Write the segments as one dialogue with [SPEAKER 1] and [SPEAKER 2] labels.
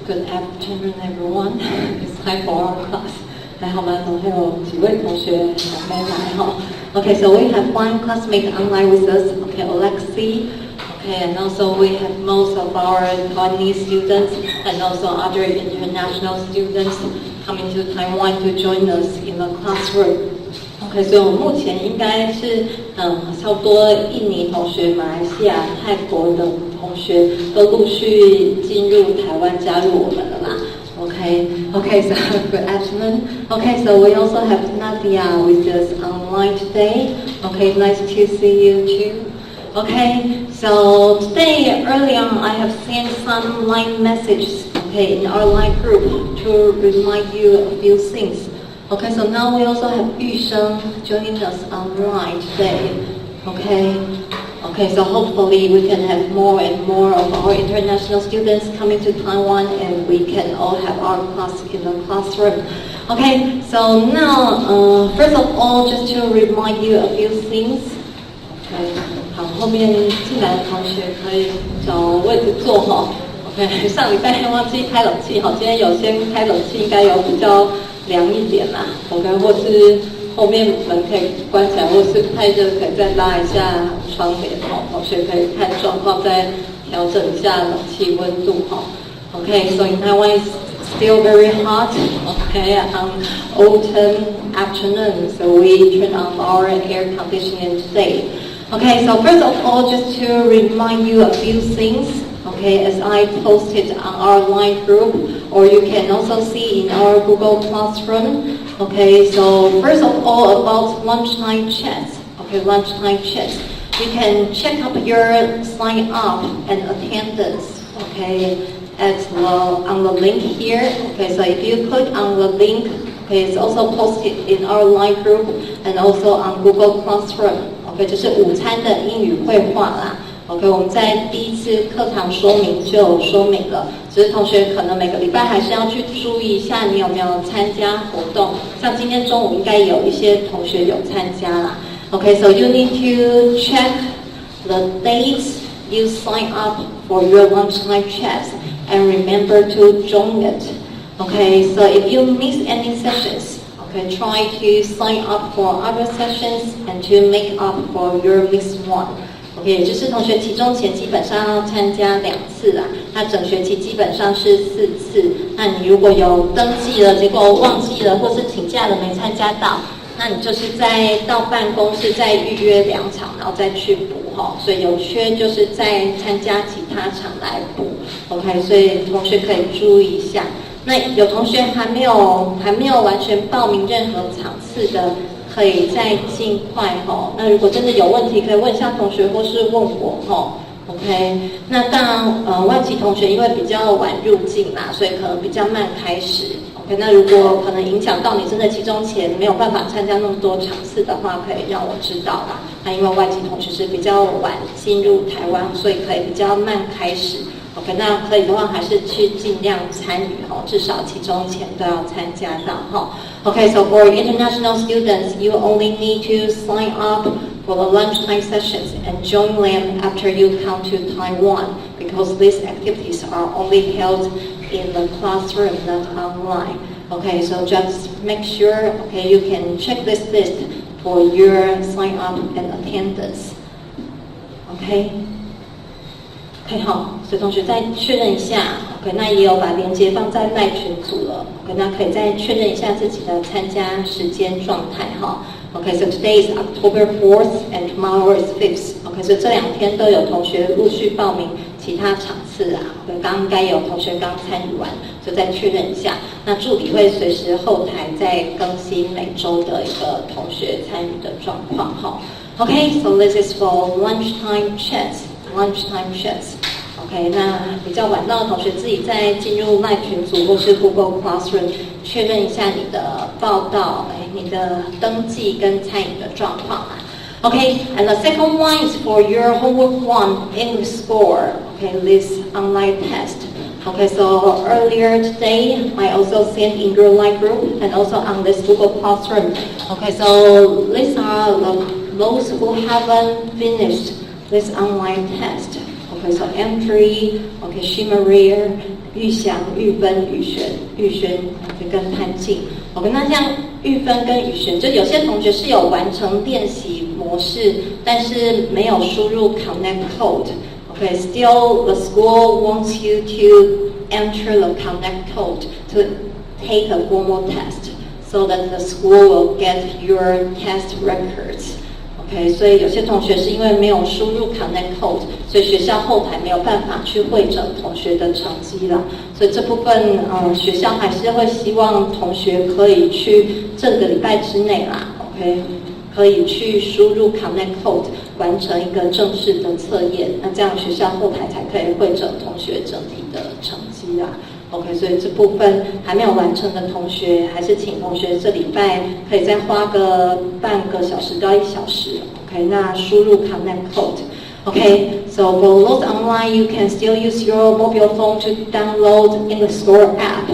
[SPEAKER 1] Good afternoon, everyone. It's time for our class. 还好吗？总还有几位同学还没来哈。Okay, so we have one classmate online with us. Okay, Alexi. Okay, and also we have most of our Taiwanese students and also other international students coming to Taiwan to join us in the classroom. OK， 所以我们目前应该是差不多印尼同学、马来西亚、泰国的同学都陆续进入台湾加入我们了啦。Okay, so good afternoon. Okay, so we also have Nadia with us online today. Okay, nice to see you too. Okay, so today early on I have sent some line messages. Okay, in our line group to remind you a few things. Okay, so now we also have Yu Sheng joining us online today. Okay, so hopefully we can have more and more of our international students coming to Taiwan and we can all have our class in the classroom. Okay, so now first of all, just to remind you a few things. Okay, 好，后面进来的同学可以找位置坐哈。OK， 上礼拜忘记开冷气哈，今天有先开冷气，应该有比较凉一点啦 ，OK， 或是后面门可以关起来，或是太热可以再拉一下窗帘哈，同学可以看状况再调整一下冷气温度哈。Okay, so in Taiwan it's still very hot, okay, on autumn afternoon, so we turn on our air conditioning today. Okay, so first of all, just to remind you a few things. Okay, as I posted on our line group, or you can also see in our Google Classroom. Okay, so first of all, about lunchtime chats. Okay, lunchtime chats. You can check up your sign up and attendance. Okay, on the link here. Okay, so if you click on the link, okay, it's also posted in our line group and also on Google Classroom. Okay, 这是午餐的英语绘画啦。OK， 我们在第一次课堂说明就说明了，只是同学可能每个礼拜还是要去注意一下，你有没有参加活动。像今天中午应该有一些同学有参加啦。OK, so you need to check the dates you sign up for your lunchtime chats and remember to join it. OK, so if you miss any sessions, okay, try to sign up for other sessions and to make up for your missed one. OK， 也就是同学期中前基本上要参加2次啦，那整学期基本上是4次。那你如果有登记了，结果忘记了，或是请假了没参加到，那你就是到办公室再预约2场，然后再去补哈。所以有缺就是再参加其他场来补。OK， 所以同学可以注意一下。那有同学还没有完全报名任何场次的，可以再尽快哈。那如果真的有问题，可以问一下同学或是问我哈。OK， 那当然外籍同学因为比较晚入境啦，所以可能比较慢开始。OK， 那如果可能影响到你真的期中前没有办法参加那么多场次的话，可以让我知道啦。那因为外籍同学是比较晚进入台湾，所以可以比较慢开始。OK， 那可以的话还是去尽量参与哈，至少期中前都要参加到哈。Okay, so for international students, you only need to sign up for the lunchtime sessions and join them after you come to Taiwan, because these activities are only held in the classroom, not online. Okay, so just make sure, okay, you can check this list for your sign up and attendance. OK， 好，所以同学再确认一下 ，OK， 那也有把链接放在赖群组了 ，OK， 那可以再确认一下自己的参加时间状态哈。OK, so today is October 4th and tomorrow is 5th. OK, 所以这2天都有同学陆续报名其他场次啊。OK， 刚应该有同学刚参与完，就再确认一下。那助理会随时后台再更新每周的一个同学参与的状况哈。OK, so this is for lunchtime chats. OK， 那比较晚到的同学自己再进入赖群组或是 Google Classroom 确认一下你的报到，你的登记跟参与的状况啊。Okay, and the second one is for your homework 1 English score. Okay, this online test. Okay, so earlier today I also sent in your line group and also on this Google Classroom. Okay, so these are those who haven't finished this online test. Okay, so entry, okay, Shimaria, 玉祥、玉芬、宇轩跟潘静。OK， 那像玉芬跟宇轩，就有些同学是有完成练习模式，但是没有输入 connect code。Okay, still the school wants you to enter the connect code to take a formal test, so that the school will get your test records.OK， 所以有些同学是因为没有输入 connect code， 所以学校后台没有办法去汇整同学的成绩啦。所以这部分学校还是会希望同学可以去这个礼拜之内啦 ，OK， 可以去输入 connect code， 完成一个正式的测验。那这样学校后台才可以汇整同学整体的成绩啦。OK， 所以这部分还没有完成的同学，还是请同学这礼拜可以再花个半个小时到1小时。OK， 那输入 connect code。Okay, so for those online, you can still use your mobile phone to download in the store app.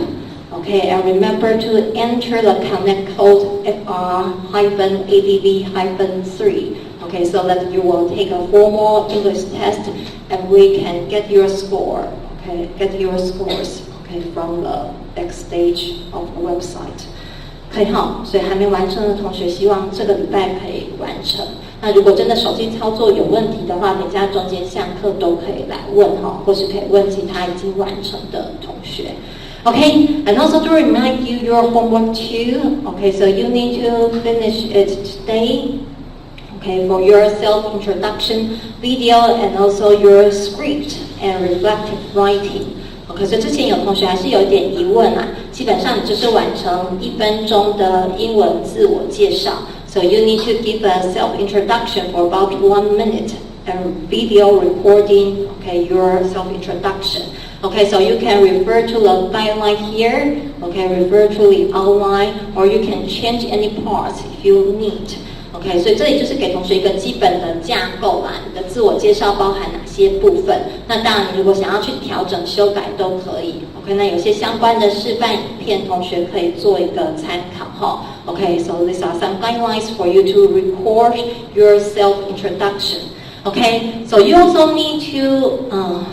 [SPEAKER 1] Okay, and remember to enter the connect code FR-ADV-3. Okay, so that you will take a formal English test and we can get your score. Okay, get your scores.Okay, from the next stage of the website. 可以哈，所以还没完成的同学，希望这个礼拜可以完成。那如果真的手机操作有问题的话，等一下中间下课都可以来问哈，或是可以问其他已经完成的同学。Okay, and also to remind you your homework too. Okay, so you need to finish it today.Okay, for your self-introduction video and also your script and reflective writing.OK， 所以之前有同学还是有一点疑问啊，基本上你就是完成1分钟的英文自我介绍。So you need to give a self-introduction for about 1 minute and video recording, okay, your self-introduction. Okay, so you can refer to the guideline here, okay, refer to the outline, or you can change any parts if you need.OK， 所以这里就是给同学一个基本的架构啦，你的自我介绍包含哪些部分？那当然，你如果想要去调整、修改都可以。OK， 那有些相关的示范影片，同学可以做一个参考哈。OK， so these are some guidelines for you to record your self-introduction. Okay, so you also need to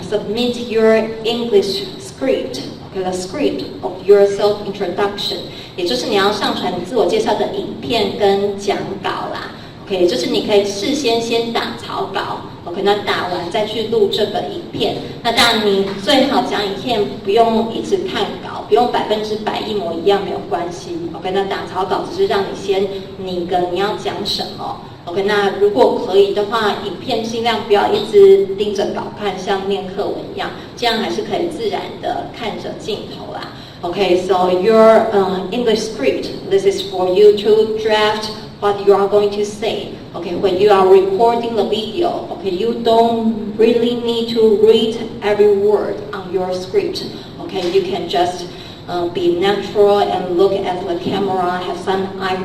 [SPEAKER 1] submit your English script.Okay, the script of your self-introduction， 也就是你要上传你自我介绍的影片跟讲稿啦。OK， 也就是你可以事先打草稿 ，OK， 那打完再去录这个影片。那当然你最好讲影片不用一直看稿，不用100%一模一样没有关系。OK， 那打草稿只是让你先拟个你要讲什么。OK， 那如果可以的话，影片尽量不要一直盯着稿看，像念课文一样，这样还是可以自然的看着镜头啦。Okay, so your English script, this is for you to draft what you are going to say. Okay, when you are recording the video, okay, you don't really need to read every word on your script. Okay, you can just be natural and look at the camera, have some eye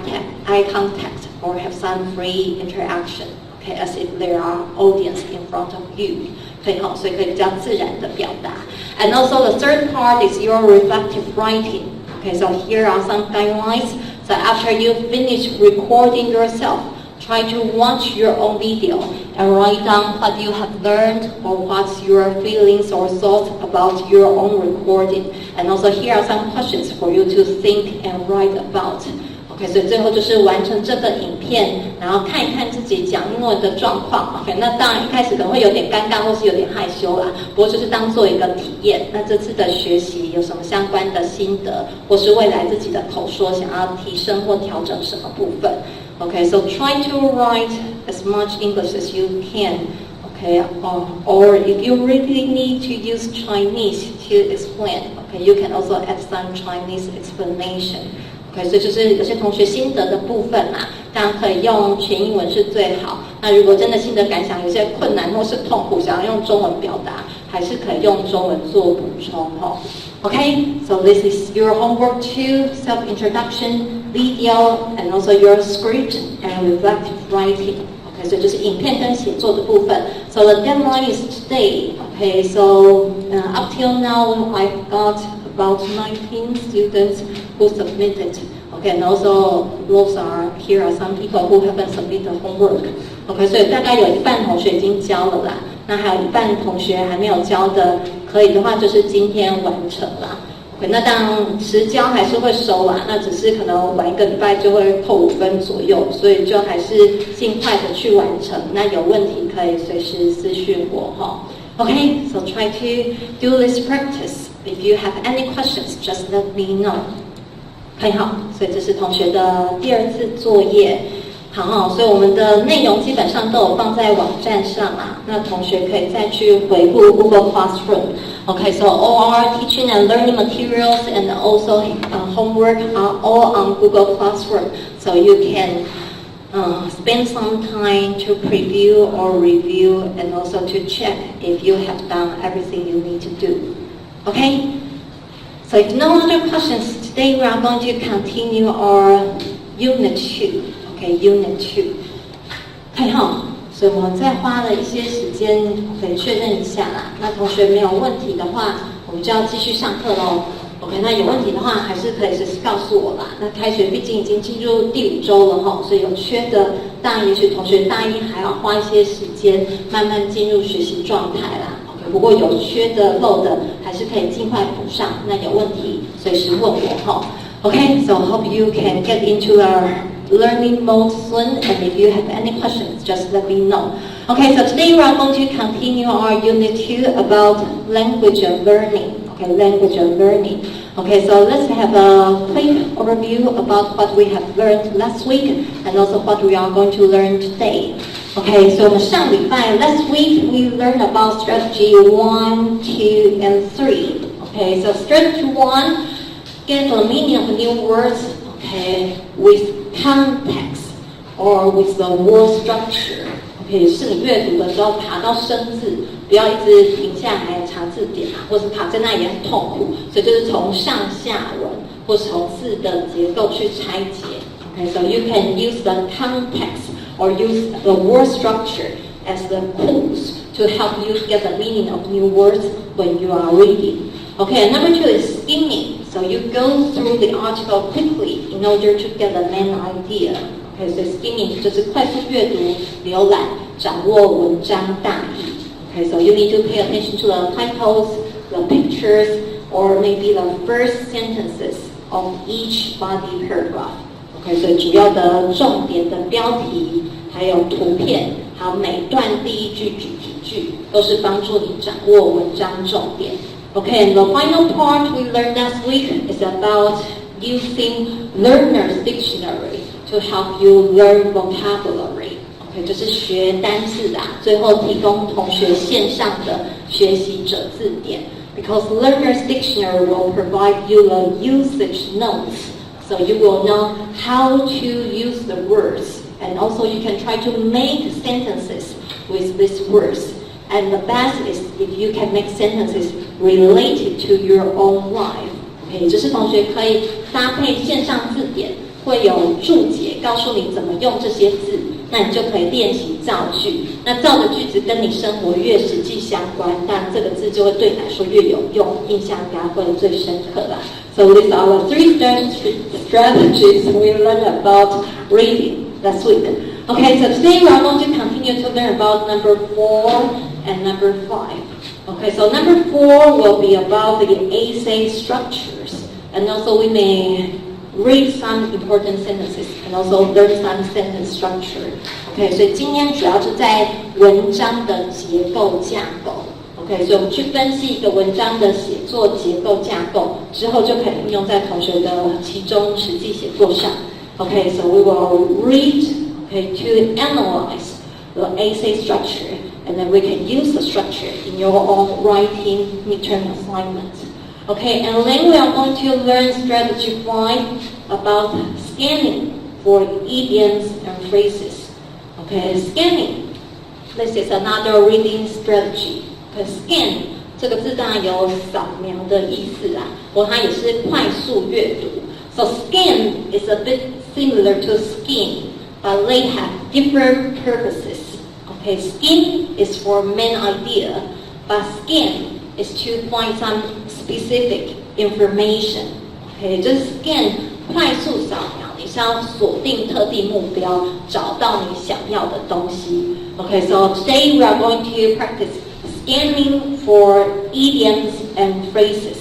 [SPEAKER 1] contact, or have some free interaction. Okay, as if there are audience in front of you. 可以所以可以比较自然的表达。And also the third part is your reflective writing. Okay, so here are some guidelines. So after you finish recording yourself, try to watch your own video and write down what you have learned or what's your feelings or thoughts about your own recording. And also here are some questions for you to think and write about.OK， 所以最后就是完成这个影片，然后看一看自己讲英文的状况。OK， 那当然一开始可能会有点尴尬或是有点害羞啦，不过就是当做一个体验。那这次的学习有什么相关的心得，或是未来自己的口说想要提升或调整什么部分 ？OK， so try to write as much English as you can.Okay, or if you really need to use Chinese to explain, okay, you can also add some Chinese explanation.OK， 所以就是有些同学心得的部分啦，当然可以用全英文是最好。那如果真的心得感想有些困难或是痛苦，想要用中文表达，还是可以用中文做补充哈。Okay, so this is your homework too: self-introduction, video, and also your script and reflective writing.Okay, 所以就是影片跟写作的部分。So the deadline is today. Okay, so up till now I've got about 19 students who submitted. Okay, and also here are some people who haven't submitted homework. Okay, 所以大概有一半同学已经交了啦，那还有一半同学还没有交的，可可以的话就是今天完成啦。OK， 那当然迟交还是会收啦，那只是可能晚1个礼拜就会扣5分左右，所以就还是尽快的去完成。那有问题可以随时私讯我哈。Okay, so try to do this practice. If you have any questions, just let me know. 很好，所以这是同学的第2次作业。好，所以我们的内容基本上都有放在网站上啦。那同学可以再去回顾 Google Classroom. Okay, so all our teaching and learning materials and also homework are all on Google Classroom. So you can spend some time to preview or review and also to check if you have done everything you need to do. Okay? So if no other questions, today we are going to continue our Unit 2. Okay, Unit 2. 很好，所以我们再花了一些时间可以确认一下啦。那同学没有问题的话，我们就要继续上课咯。OK， 那有问题的话还是可以随时告诉我啦。那开学毕竟已经进入第5周了哈，所以有缺的，当然也许同学大1还要花一些时间慢慢进入学习状态啦。OK， 不过有缺的漏的还是可以尽快补上。那有问题随时问我哈。Okay, so hope you can get into our learning mode soon, and if you have any questions, just let me know. Okay, so today we are going to continue our Unit 2 about language and learning. Okay, language and learning. Okay, so let's have a quick overview about what we have learned last week and also what we are going to learn today. Okay, so 我们上礼拜 last week we learned about strategy 1, 2, and 3. Okay, so strategy 1, get the meaning of new words, okay, with context or with the word structure. Okay, 是你阅读的时候爬到生字，不要一直停下来查字典啊，或是卡在那里也很痛苦。所以就是从上下文或是从字的结构去拆解。Okay, so you can use the context or use the word structure as the clues to help you get the meaning of new words when you are reading. Okay, number 2 is skimming. So you go through the article quickly in order to get the main idea. Okay, so skimming 就是快速阅读、浏览、掌握文章大意。Okay, so you need to pay attention to the titles, the pictures, or maybe the first sentences of each body paragraph. Okay, 所以主要的重点的标题，还有图片，还有每段第1句主题句，都是帮助你掌握文章重点。Okay, and the final part we learned last week is about using learner's dictionary to help you learn vocabulary. Okay, 就是学单字啦，最后提供同学线上的学习者字典。Because learner's dictionary will provide you the usage notes, so you will know how to use the words, and also you can try to make sentences with these words. And the best is if you can make sentences related to your own life. Okay, 就是同学可以搭配线上字典，会有注解告诉你怎么用这些字，那你就可以练习造句。那造的句子跟你生活越实际相关，当然这个字就会对你来说越有用，印象应该会最深刻啦。So these are the 3 strategies we learned about reading last week. Okay, so today we are going to continue to learn about number 4 and number 5. Okay, so number 4 will be about the essay structures, and also we may read some important sentences and also learn some sentence structure. Okay, 所以今天主要是在文章的结构架构。Okay, 所以我们去分析一个文章的写作结构架构之后，就可以应用在同学的期中实际写作上。Okay, so we will read, okay, to analyze the essay structure, and then we can use the structure in your own writing midterm assignment. Okay, and then we are going to learn strategy 5 about scanning for idioms and phrases. Okay, scanning. This is another reading strategy. Okay, scan 这个字当然有扫描的意思啦，不过它也是快速阅读。So scan is a bit similar to skim, but they have different purposes. Okay, skim is for main idea, but scan is to find some specific information. Okay, 就是 scan 快速扫描，你是要锁定特定目标，找到你想要的东西。Okay, so today we are going to practice scanning for idioms and phrases.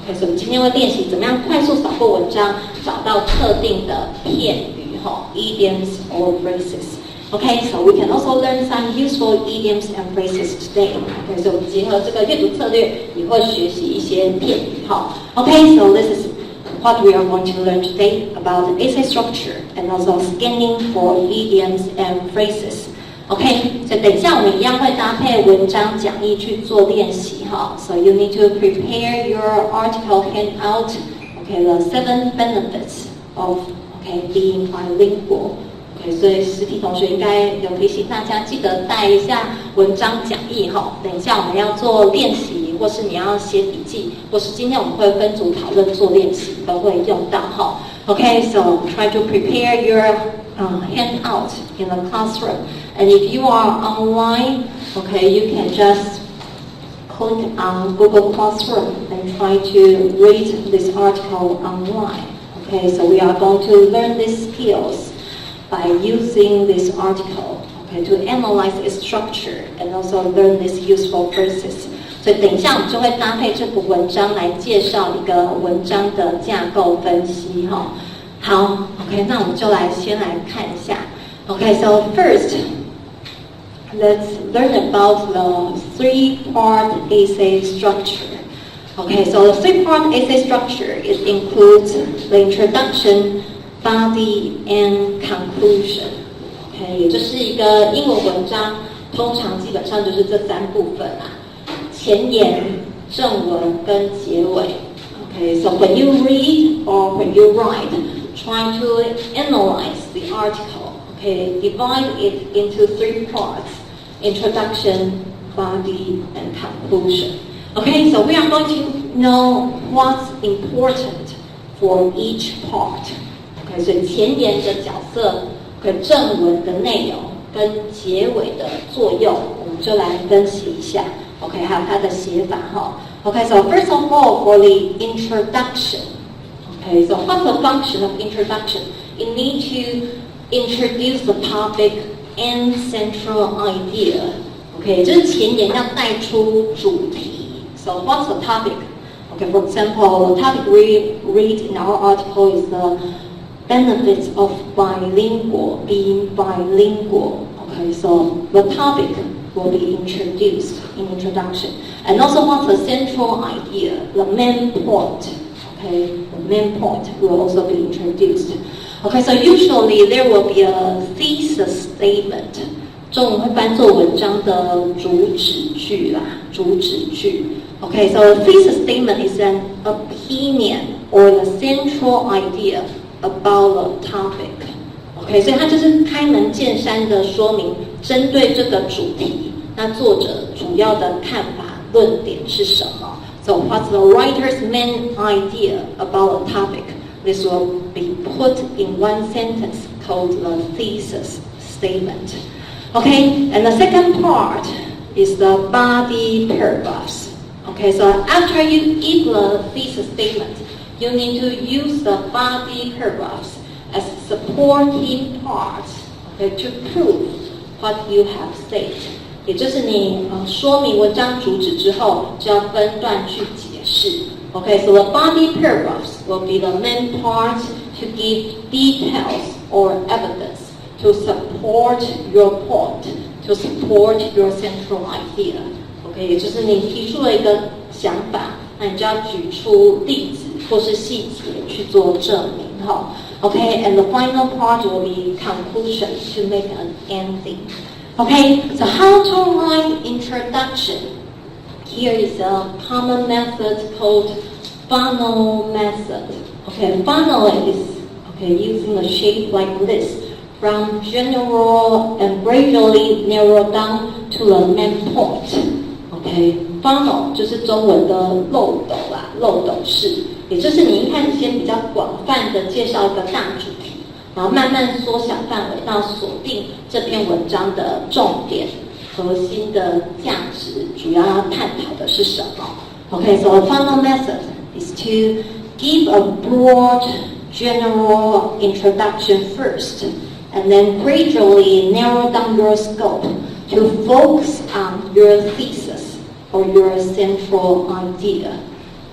[SPEAKER 1] OK， 所以我们今天会练习怎么样快速扫过文章，找到特定的片语idioms or phrases. Okay, so we can also learn some useful idioms and phrases today. Okay, so 结合这个阅读策略，也会学习一些片语Okay, so this is what we are going to learn today about the essay structure and also scanning for idioms and phrases. Okay, so 等一下我们一样会搭配文章讲义去做练习So you need to prepare your article handout. Okay, the 7 benefits of being bilingual.OK， 所以实体同学应该有提醒大家，记得带一下文章讲义等一下我们要做练习，或是你要写笔记，或是今天我们会分组讨论做练习，都会用到Okay, so try to prepare your handout in the classroom. And if you are online, okay, you can just click on Google Classroom and try to read this article online.Okay, so we are going to learn these skills by using this article, okay, to analyze its structure and also learn these useful phrases. 所以等一下我们就会搭配这部文章来介绍一个文章的架构分析好 ，OK， 那我们就先来看一下。Okay, so first, let's learn about the 3-part essay structure.Okay, so the 3-part essay structure includes the introduction, body, and conclusion. Okay, 也就是一个英文文章，通常基本上就是这3部分前言、正文跟结尾。Okay, so when you read or when you write, try to analyze the article. Okay, divide it into 3 parts: introduction, body, and conclusion.Okay, so we are going to know what's important for each part. Okay, 所以前言的角色跟正文的内容跟结尾的作用，我们就来分析一下。Okay, 还有它的写法Okay, so first of all, for the introduction. Okay, so what's the function of introduction? You need to introduce the topic and central idea.Okay, 就是前言要带出主题。So what's the topic? Okay, for example, the topic we read in our article is the benefits of being bilingual. Okay, so the topic will be introduced in introduction. And also what's the central idea, the main point. Okay, the main point will also be introduced. Okay, so usually there will be a thesis statement.中文会翻作文章的主旨句Okay, so a thesis statement is an opinion or the central idea about the topic. Okay, 所以它就是开门见山的说明，针对这个主题，那作者主要的看法、论点是什么 ？So what's the writer's main idea about the topic? This will be put in one sentence called the thesis statement.Okay, and the second part is the body paragraphs. Okay, so after you give the thesis statement, you need to use the body paragraphs as supporting parts, okay, to prove what you have said. 也就是你说明文章主旨之后，就要分段去解释。Okay, so the body paragraphs will be the main part to give details or evidence.To support your point, to support your central idea. Okay, 也就是你提出了一个想法，那你就要举出例子或是细节去做证明Okay, and the final part will be conclusion to make an ending. Okay, so how to write introduction? Here is a common method called funnel method. Okay, funnel is using a shape like this.From general and gradually narrow down to the main point. Okay, funnel 就是中文的漏斗式，也就是你一开始先比较广泛的介绍一个大主题，然后慢慢缩小范围到锁定这篇文章的重点、核心的价值，主要要探讨的是什么 ？Okay, so a funnel method is to give a broad general introduction first.And then gradually narrow down your scope to focus on your thesis. or your central idea.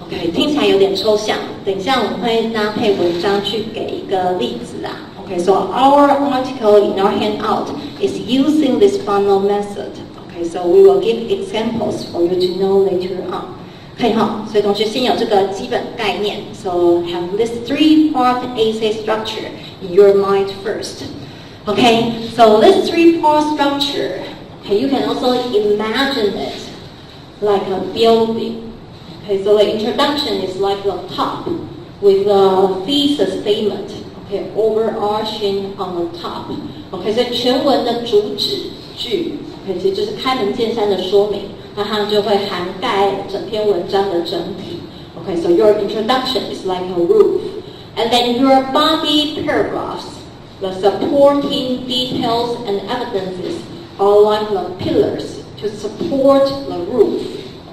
[SPEAKER 1] OK， 听起来有点抽象。等一下我们会搭配文章去给一个例子啦。OK, so our article in our handout is using this funnel method. Okay, so we will give examples for you to know later on. 可以哈，所以同学先有这个基本概念。So have this three-part essay structure in your mind first. Okay, so this three-part structure, okay, you can also imagine it like a building. Okay, so the introduction is like the top with the thesis statement. Okay, overarching on the top. Okay, 所以全文的主旨句 ，OK， 其实就是开门见山的说明，那它就会涵盖整篇文章的整体。Okay, so your introduction is like a roof, and then your body paragraphs, the supporting details and evidences are like the pillars to support the roof.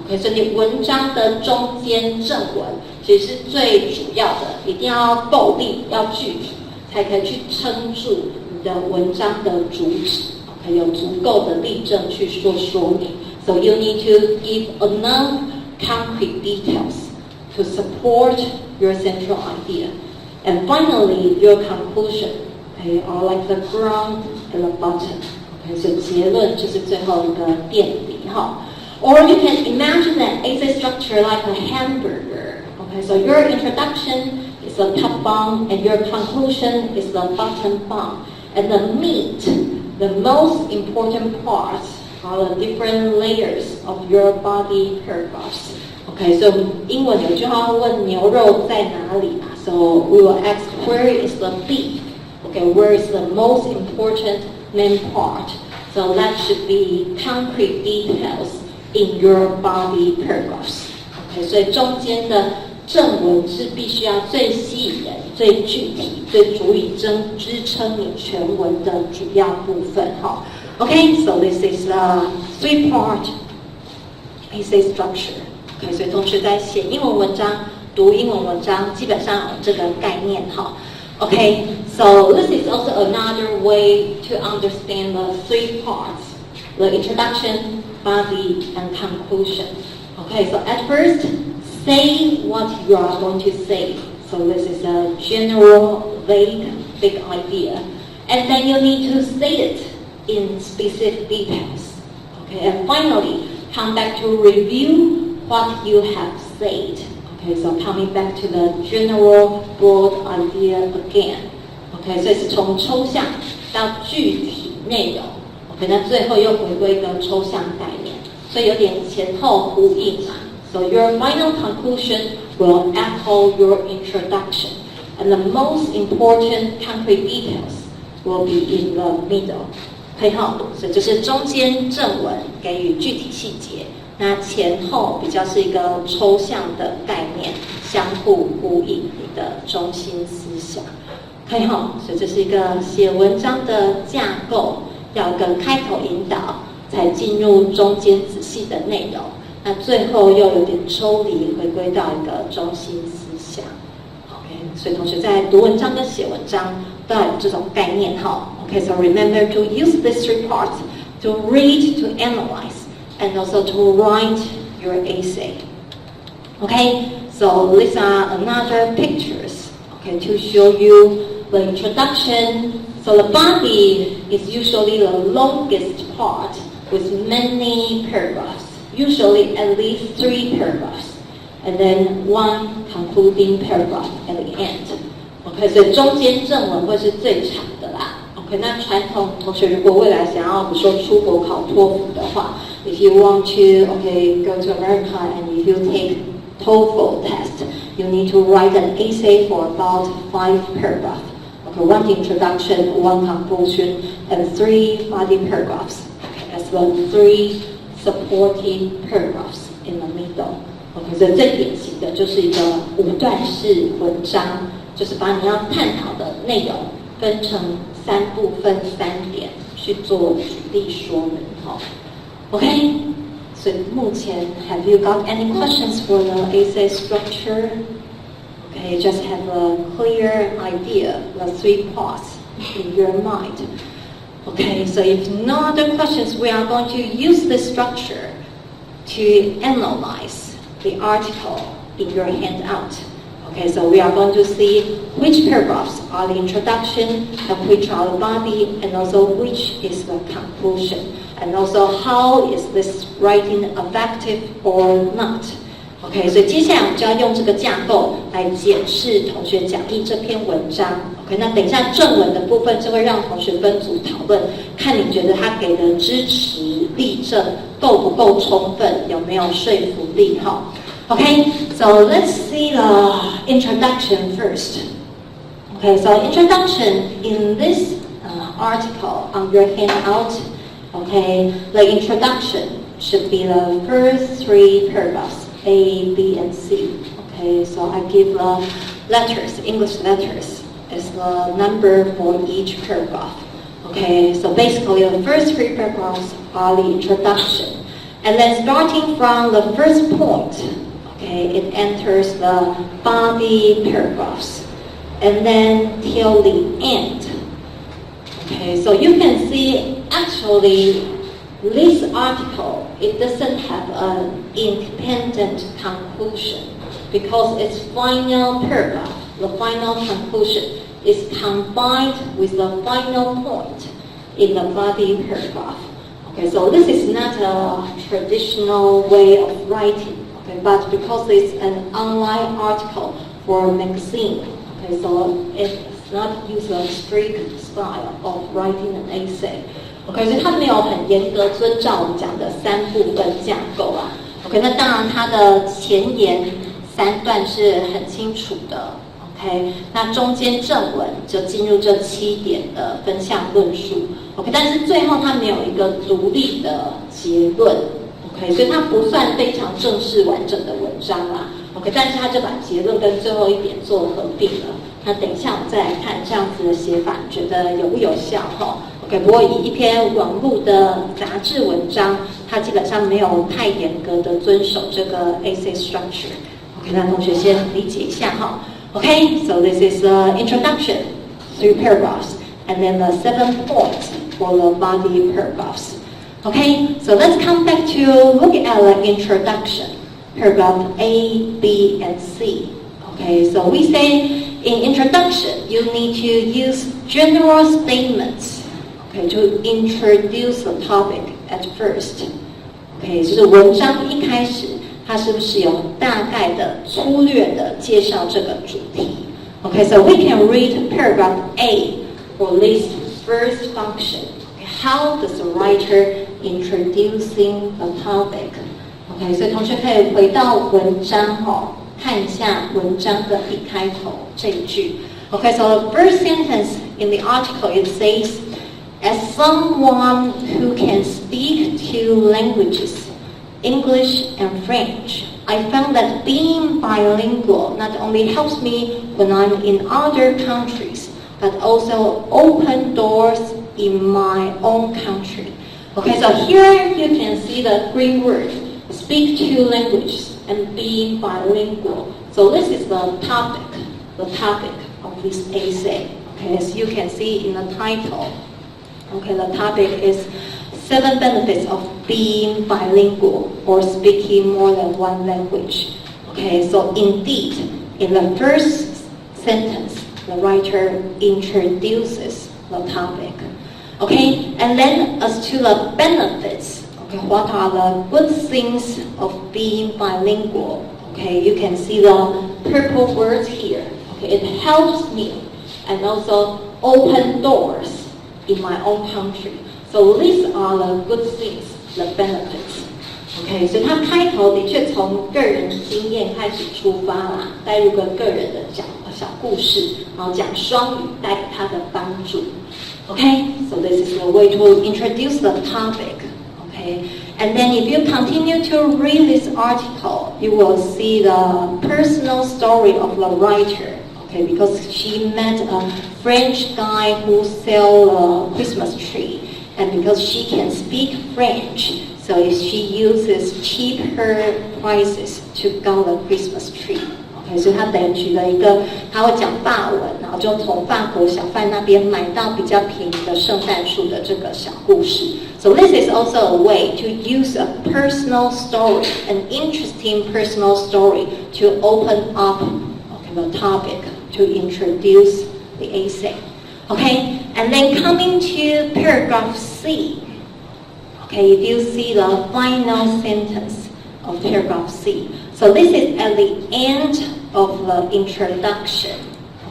[SPEAKER 1] Okay, 所以你文章的中间正文其实是最主要的，一定要够力，要具体，才可以去撑住你的文章的主旨。OK， 有足够的例证去说明。So you need to give enough concrete details to support your central idea. And finally, your conclusion, okay, are like the ground and the bottom. Okay, 所以结论就是最后一个垫底哈。Or you can imagine an essay structure like a hamburger. Okay, so your introduction is the top bun, and your conclusion is the bottom bun. And the meat, the most important parts, are the different layers of your body paragraphs. Okay, so 英文有句话问牛肉在哪里嘛 So we will ask where is the beef? Okay, where is the most important main part? So that should be concrete details in your body paragraphs. Okay, 所以中间的正文是必须要最吸引人、最具体、最足以支撑你全文的主要部分哈。Okay, so this is the three-part essay structure. Okay, 所以同学在写英文文章、读英文文章，基本上有这个概念哈。Okay, so this is also another way to understand the three parts: the introduction, body, and conclusion. Okay, so at first, say what you are going to say. So this is a general, vague, big idea. And then you need to say it in specific details. Okay, and finally, come back to review what you have said. Okay, so coming back to the general, broad idea again. Okay, 所以是从抽象到具体内容。OK， 那最后又回归一个抽象概念，所以有点前后呼应嘛。So your final conclusion will echo your introduction, and the most important concrete details will be in the middle. 可以哈，所以就是中间正文给予具体细节，那前后比较是一个抽象的概念，相互呼应你的中心思想。可以哈，所以这是一个写文章的架构。要有个开头引导，才进入中间仔细的内容。那最后又有点抽离，回归到一个中心思想。OK， 所以同学在读文章跟写文章都要有这种概念哈。OK， so remember to use these three parts to read, to analyze, and also to write your essay. Okay, so these are another pictures. Okay, to show you the introduction. So the body is usually the longest part with many paragraphs, usually at least 3 paragraphs, and then one concluding paragraph at the end. OK， 所以中间正文会是最长的啦。OK， 那传统同学如果未来想要比如说出国考托福的话 ，if you want to go to America and if you take TOEFL test, you need to write an essay for about 5 paragraphs. Okay, 1 introduction, 1 conclusion, and 3 body paragraphs. Okay, as well 3 supporting paragraphs in the middle. Okay, 所以最典型的就是一个5段式文章，就是把你要探讨的内容分成3部分3点去做举例说明。Okay, so 目前 have you got any questions for the essay structure? Okay, just have a clear idea, the 3 parts in your mind. Okay, so if no other questions, we are going to use this structure to analyze the article in your handout. Okay, so we are going to see which paragraphs are the introduction, and which are the body, and also which is the conclusion, and also how is this writing effective or not. OK， 所以接下来我们就要用这个架构来检视同学讲义这篇文章。OK， 那等一下正文的部分就会让同学分组讨论，看你觉得他给的支持例证够不够充分，有没有说服力哈。Okay, so let's see the introduction first. Okay, so introduction in this article on your handout. Okay, the introduction should be the first 3 paragraphs, A, B, and C. Okay, so I give the letters, English letters, as the number for each paragraph. Okay, so basically the first 3 paragraphs are the introduction. And then starting from the first point, okay, it enters the body paragraphs, and then till the end. Okay, so you can see actually this article, it doesn't have an independent conclusion because its final paragraph, the final conclusion, is combined with the final point in the body paragraph. Okay, so this is not a traditional way of writing. Okay, but because it's an online article for a magazine, okay, so it's not use a strict style of writing an essay. Okay, 所以它没有很严格遵照我们讲的3部分架构啊。OK， 那当然它的前言3段是很清楚的。OK， 那中间正文就进入这7点的分项论述。OK， 但是最后它没有一个独立的结论。OK， 所以它不算非常正式完整的文章啦。OK， 但是它就把结论跟最后一点做合并了。那等一下我们再来看这样子的写法，你觉得有不有效哈 ？OK， 不过以一篇网络的杂志文章，它基本上没有太严格的遵守这个 essay structure。OK， 那同学先理解一下哈。Okay, so this is the introduction, 3 paragraphs, and then the 7 points for the body paragraphs. Okay, so let's come back to look at the introduction, paragraph A, B, and C. Okay, so we say in introduction, you need to use general statements, okay, to introduce the topic at first. Okay, 就是文章一开始它是不是有大概的粗略的介绍这个主题 Okay, so we can read paragraph A for this first function. Okay, how does the writer introducing the topic? Okay, 所以同学可以回到文章看一下文章的一开头这一句 Okay, so the first sentence in the article, it says, as someone who can speak 2 languages, English and French, I found that being bilingual not only helps me when I'm in other countries, but also open doors in my own country. Okay, so here you can see the 3 words, speak 2 languages and being bilingual. So this is the topic of this essay. Okay, as you can see in the title. Okay, the topic is 7 benefits of being bilingual or speaking more than 1 language. Okay, so indeed, in the first sentence, the writer introduces the topic. Okay, and then as to the benefits, okay, what are the good things of being bilingual? Okay, you can see the purple words here. Okay, it helps me and also open doors in my own country. So these are the good things, the benefits. OK， 所以他开头的确从个人经验开始出发啦，带入个个人的小故事，然后讲双语带给他的帮助。OK， so this is the way to introduce the topic. OK, and then if you continue to read this article, you will see the personal story of the writer. Okay, because she met a French guy who sell a Christmas tree. And because she can speak French, so she uses cheaper prices to guard the Christmas tree. Okay, 所以她等于举了一个，她会讲法文，然后就从法国小贩那边买到比较便宜的圣诞树的这个小故事。So this is also a way to use a personal story, an interesting personal story, to open up the topic, to introduce the essay. Okay, and then coming to paragraph C. Okay, if you see the final sentence of paragraph C. So this is at the end of the introduction.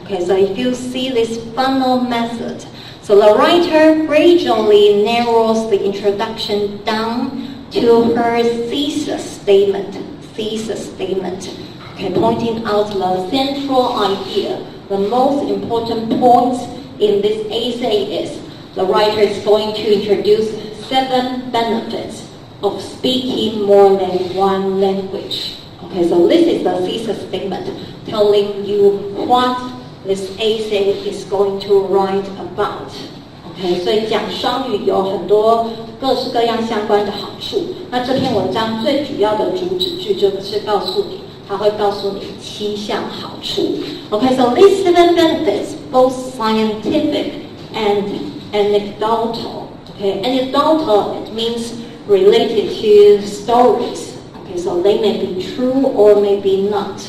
[SPEAKER 1] Okay, so if you see this funnel method, so the writer gradually narrows the introduction down to her thesis statement, okay, pointing out the central idea. The most important points in this essay is the writer is going to introduce 7 benefits of speaking more than one language. Okay, so this is the thesis statement telling you what this essay is going to write about. Okay, 所以讲双语有很多各式各样相关的好处。那这篇文章最主要的主旨句就是告诉你，它会告诉你7项好处。Okay, so these 7 benefits, both scientific and anecdotal. Okay, anecdotal, it means related to stories. Okay, so they may be true or maybe not.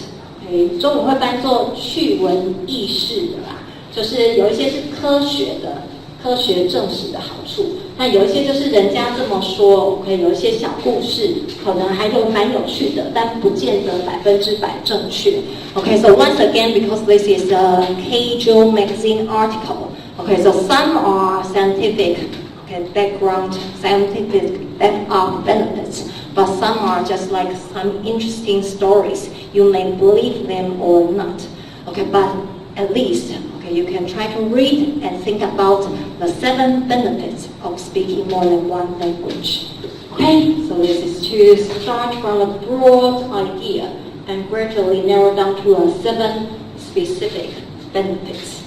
[SPEAKER 1] Okay, 中文会翻作趣闻轶事的啦，就是有一些是科学的、科学证实的好处，那有一些就是人家这么说 ，OK， 有一些小故事可能还有蛮有趣的，但不见得100%正确。Okay, so once again, because this is a casual magazine article, okay, so some are scientific, okay, background, scientific benefits, but some are just like some interesting stories. You may believe them or not. Okay, but at least, okay, you can try to read and think about the 7 benefits of speaking more than one language. Okay, so this is to start from a broad idea and gradually narrow down to 7 specific benefits.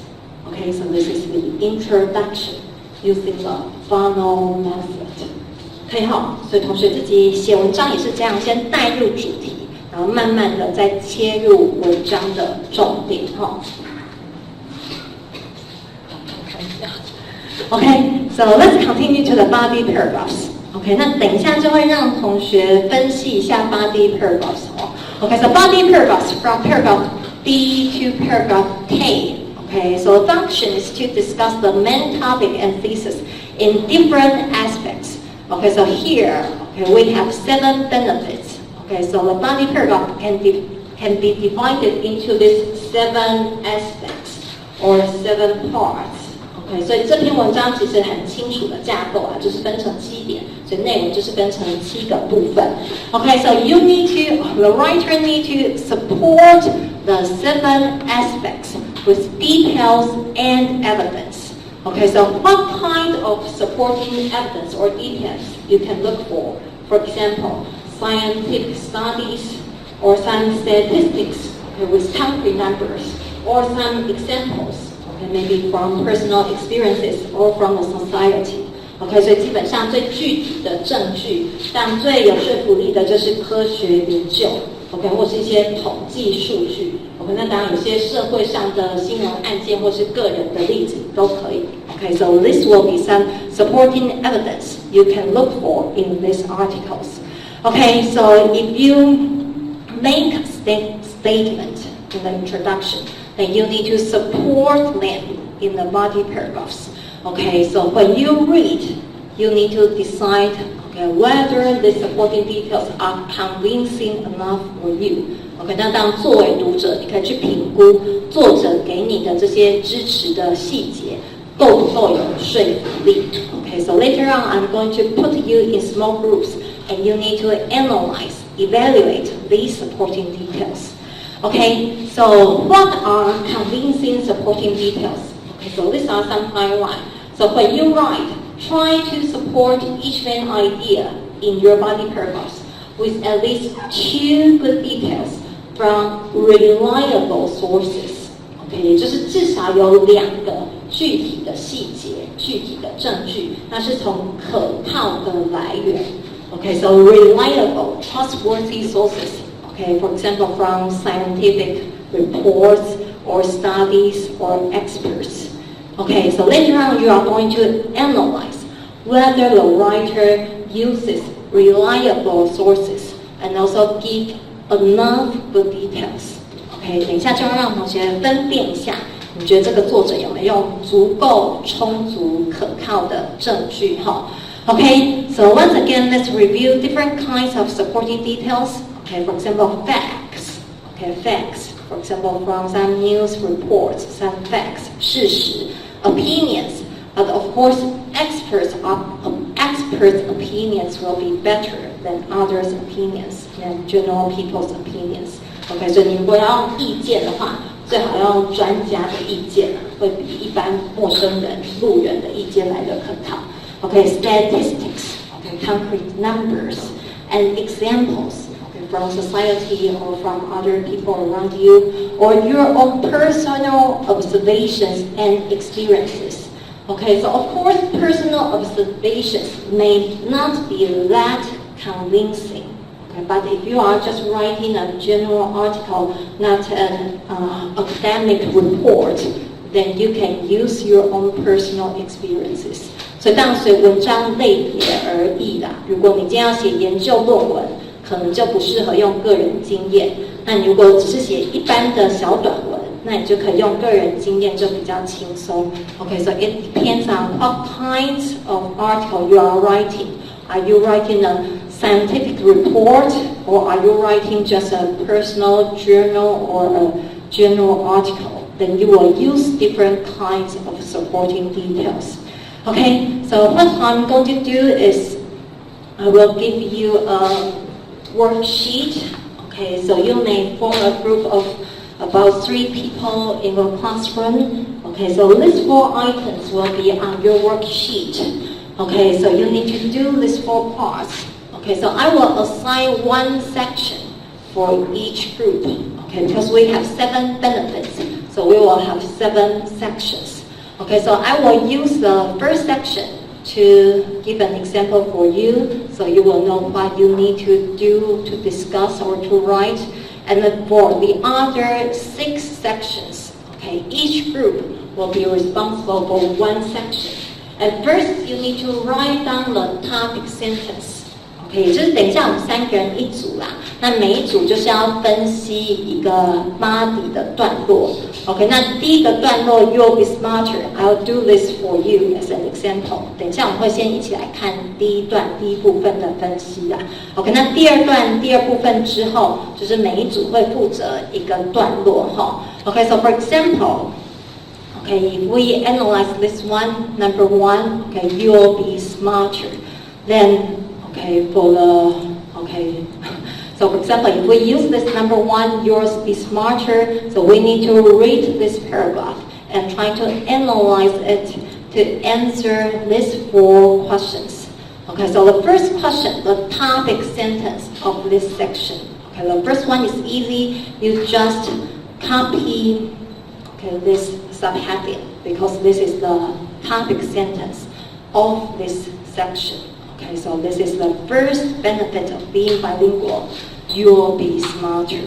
[SPEAKER 1] Okay, so this is the introduction using the funnel method. 可以哈，所以同学自己写文章也是这样，先带入主题，然后慢慢的再切入文章的重点哈。Okay, so let's continue to the body paragraphs. Okay, 那等一下就会让同学分析一下 body paragraphs 哦。Okay, so body paragraphs from paragraph B to paragraph K. Okay, so the function is to discuss the main topic and thesis in different aspects. Okay, so here, okay, we have 7 benefits. Okay, so the body paragraph can be divided into these 7 aspects or 7 parts. Okay, 所以这篇文章其实很清楚的架构啊，就是分成7点，所以内容就是分成7个部分。Okay, so the writer need to support the 7 aspects with details and evidence. Okay, so what kind of supporting evidence or details you can look for? For example, scientific studies or some statistics, okay, with concrete numbers, or some examples, okay, maybe from personal experiences or from the society. Okay, 所以基本上最具体的证据，但最有说服力的就是科学研究 ，OK， 或是一些统计数据 ，OK， 那当然有些社会上的新闻案件或是个人的例子都可以。Okay, so this will be some supporting evidence you can look for in these articles. Okay, so if you make a statement in the introduction, then you need to support them in the body paragraphs. Okay, so when you read, you need to decide, okay, whether the supporting details are convincing enough for you. Okay, 那当作为读者，你可以去评估作者给你的这些支持的细节够不够有说服力。Okay, so later on, I'm going to put you in small groups, and you need to analyze, evaluate these supporting details. Okay, so what are convincing supporting details? Okay, so these are some guidelines. So when you write, try to support each main idea in your body paragraphs with at least 2 good details from reliable sources. Okay, 也就是至少有2个具体的细节、具体的证据，那是从可靠的来源。Okay, so reliable, trustworthy sources. Okay, for example, from scientific reports or studies or experts. Okay, so later on you are going to analyze whether the writer uses reliable sources and also give enough good details. OK， 等一下就要让同学分辨一下，你觉得这个作者有没有用足够、充足、可靠的证据？哈。Okay, so once again, let's review different kinds of supporting details. Okay, for example, facts. Okay, facts. For example, from some news reports, some facts, 事实, opinions. But of course, experts' opinions will be better than others' opinions, than general people's opinions. Okay, 所以你如果要用意见的话，最好要用专家的意见，会比一般陌生人、路人的意见来得可靠。Okay, statistics, okay, concrete numbers and examples, okay, from society or from other people around you, or your own personal observations and experiences. Okay, so of course, personal observations may not be that convincing. Okay, but if you are just writing a general article, not an academic report, then you can use your own personal experiences. 所以当然随文章类别而异啦。如果你今天要写研究论文，可能就不适合用个人经验。那你如果只是写一般的小短文，那你就可以用个人经验，就比较轻松。Okay, so it depends on what kinds of article you are writing. Are you writing a scientific report, or are you writing just a personal journal or a general article? Then you will use different kinds of supporting details. Okay, so what I'm going to do is I will give you a worksheet. Okay, so you may form a group of about 3 people in your classroom. Okay, so these 4 items will be on your worksheet. Okay, so you need to do these 4 parts. Okay, so I will assign 1 section for each group. Okay, because we have 7 benefits, so we will have 7 sections. Okay, so I will use the first section to give an example for you, so you will know what you need to do to discuss or to write. And then for the other 6 sections, okay, each group will be responsible for 1 section. And first, you need to write down the topic sentence. Okay, 就是等一下我们3个人一组啦，那每一组就是要分析一个 body 的段落。Okay, 那第一个段落 you'll be smarter. I'll do this for you as an example. 等一下我们会先一起来看第一部分的分析啦。Okay, 那第二部分之后，就是每一组会负责一个段落哈。Okay, so for example, okay, if we analyze this one, number 1, okay, you'll be smarter. Then okay, so for example, if we use this number 1, yours be smarter, so we need to read this paragraph and try to analyze it to answer these 4 questions. Okay, so the first question, the topic sentence of this section. Okay, the first one is easy. You just copy, okay, this subheading because this is the topic sentence of this section. Okay, so this is the first benefit of being bilingual. You will be smarter.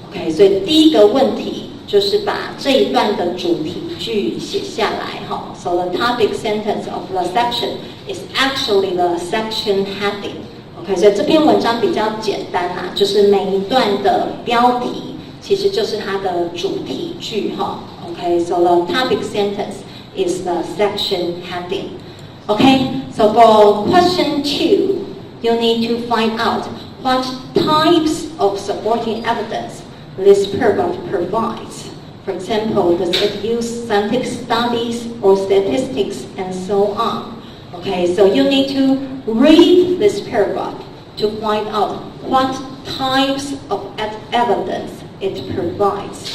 [SPEAKER 1] Okay, 所以第一个问题就是把这一段的主题句写下来哈。So the topic sentence of the section is actually the section heading. Okay, 所以这篇文章比较简单啦，就是每一段的标题其实就是它的主题句哈。Okay, so the topic sentence is the section heading. Okay, so for question 2, you need to find out what types of supporting evidence this paragraph provides. For example, does it use scientific studies or statistics and so on? Okay, so you need to read this paragraph to find out what types of evidence it provides.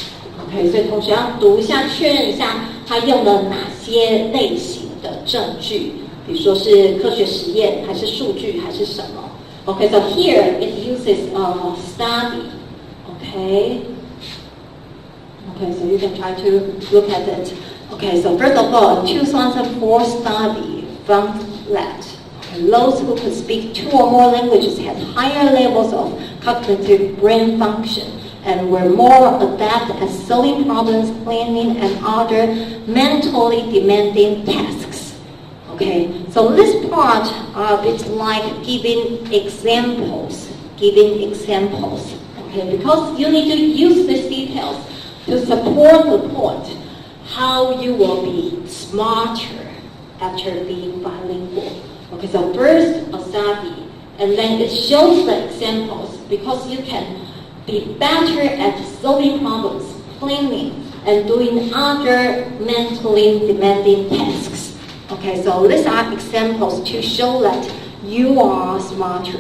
[SPEAKER 1] Okay, 所以同学要读一下，确认一下它用了哪些类型的证据。比如说是科学实验，还是数据，还是什么 ？Okay, so here it uses a study. Okay, so you can try to look at it. Okay, so first of all, 2004 study found that those who could speak 2 or more languages had higher levels of cognitive brain function and were more adept at solving problems, planning, and other mentally demanding tasks. Okay, so this part it's like giving examples. Okay, because you need to use these details to support the point how you will be smarter after being bilingual. Okay, so first a study, and then it shows the examples because you can be better at solving problems, planning, and doing other mentally demanding tasks. Okay, so these are examples to show that you are smarter.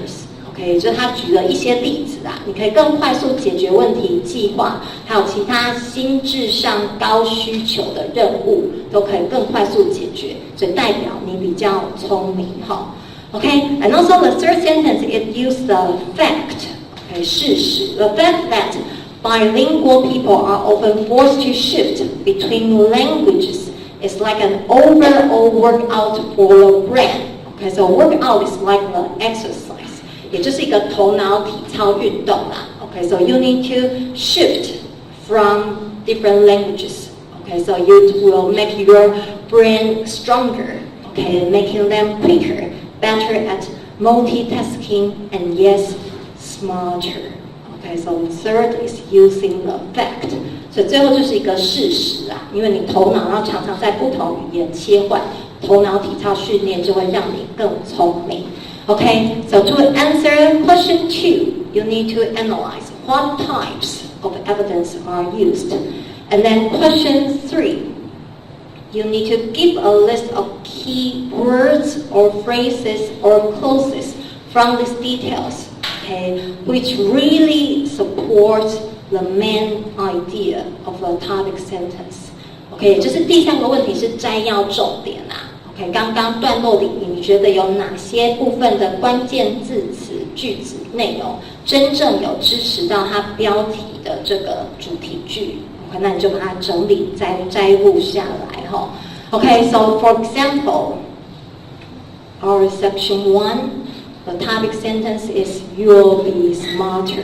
[SPEAKER 1] OK， 就是他举了一些例子啦，你可以更快速解决问题、计划，还有其他心智上高需求的任务，都可以更快速解决，所以代表你比较聪明哈。OK， and also the third sentence it used the fact， OK， 事实 ，the fact that bilingual people are often forced to shift between languages is like an overall workout for the brain. OK， so workout is like the exercise. 也就是一个头脑体操运动啦。Okay, so you need to shift from different languages. Okay, so you will make your brain stronger. Okay, making them quicker, better at multitasking, and yes, smarter. Okay, so third is using the fact. 所以最后就是一个事实啊，因为你头脑要常常在不同语言切换，头脑体操训练就会让你更聪明。Okay, so to answer question 2, you need to analyze what types of evidence are used. And then question 3, you need to give a list of key words or phrases or clauses from these details, okay, which really support the main idea of a topic sentence. Okay, 就是第三个问题是摘要重点啊。OK， 刚刚段落里你觉得有哪些部分的关键字词、句子内容真正有支持到它标题的这个主题句 ？OK， 那你就把它整理摘录下来哈。OK， so for example, our section 1, the topic sentence is "You'll be smarter."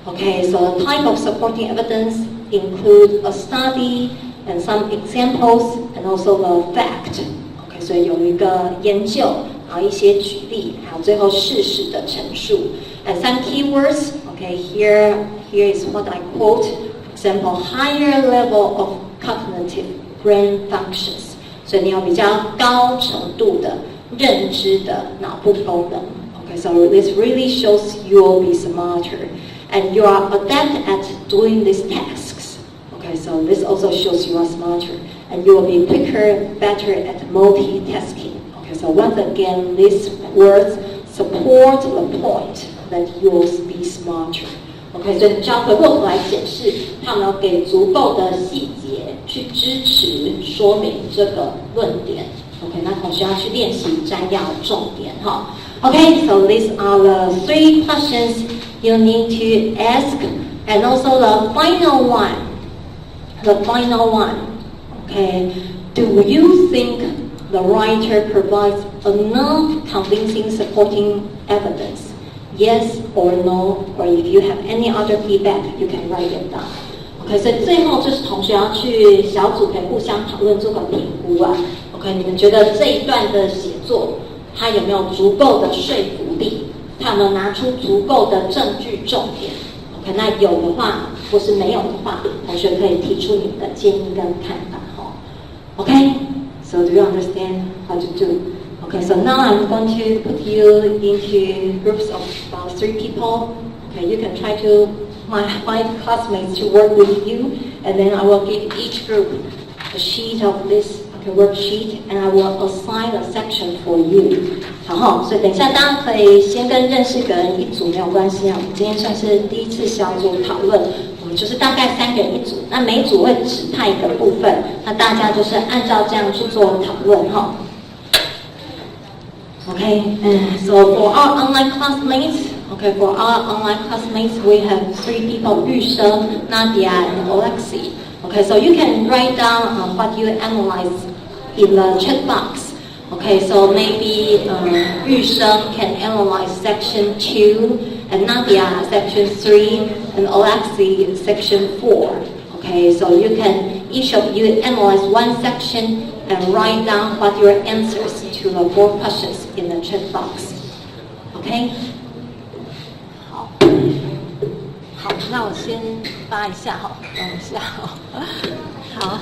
[SPEAKER 1] OK, so the type of supporting evidence include a study and some examples and also the fact. 所以有一个研究，然后一些举例，还有最后事实的陈述。And some keywords, okay, here is what I quote. For example, higher level of cognitive brain functions. 所以你有比较高程度的认知的脑部功能。Okay, so this really shows you will be smarter, and you are adept at doing these tasks. Okay, so this also shows you are smarter. And you will be quicker, better at multitasking. Okay, so once again, these words support the point that you will be smarter. Okay, 所以你就要回过头来检视，他们要给足够的细节去支持说明这个论点。OK， 那同学要去练习摘要重点哈。Okay, so these are the 3 questions you need to ask, and also the final one. Okay, do you think the writer provides enough convincing supporting evidence? Yes or no? Or if you have any other feedback, you can write it down. OK， 所以最后就是同学要去小组可以互相讨论做个评估啊。OK， 你们觉得这一段的写作它有没有足够的说服力？它有没有拿出足够的证据重点 ？OK， 那有的话或是没有的话，同学可以提出你们的建议跟看法。Okay, so do you understand how to do? Okay, so now I'm going to put you into groups of about 3 people. Okay, you can try to find classmates to work with you, and then I will give each group a sheet of this worksheet, and I will assign a section for you. 好，所以等一下大家可以先跟认识个人一组没有关系啊。我们今天算是第一次小组讨论。我们就是大概3个人一组，那每一组会指派一个部分，那大家就是按照这样去做讨论哈。Okay, so for our online classmates, we have 3 people: 玉生, Nadia, and Alexi. Okay, so you can write down what you analyze in the chat box. Okay, so maybe 玉生 can analyze section 2. And Nadia section 3, and Alexi section 4. Okay, so each of you analyze one section and write down what your answers to the 4 questions in the chat box. OK？ 好，好，那我先发一下哈，等一下哈。好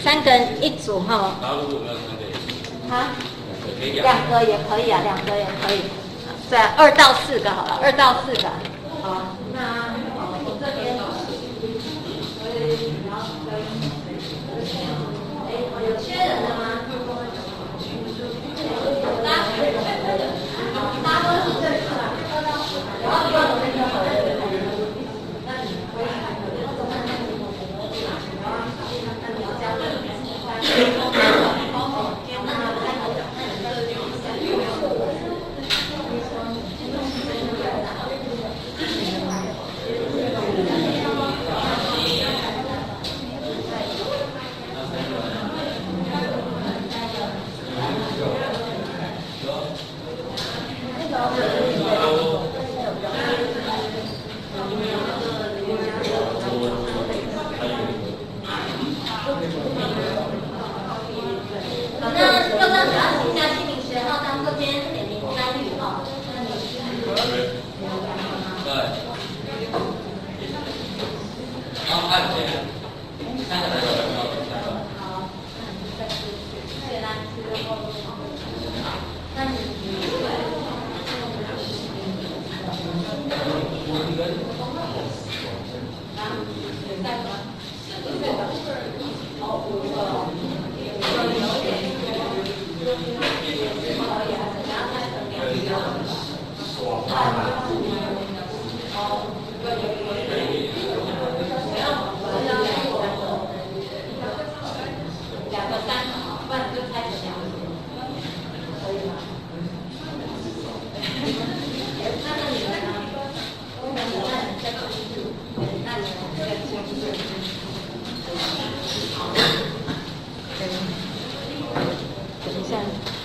[SPEAKER 1] ，3个人一组哈。然后如果没有3个也行。啊？2个也可以啊，2个也可以。对，2到4个好了，2到4个。好，那我这边。有缺人的吗？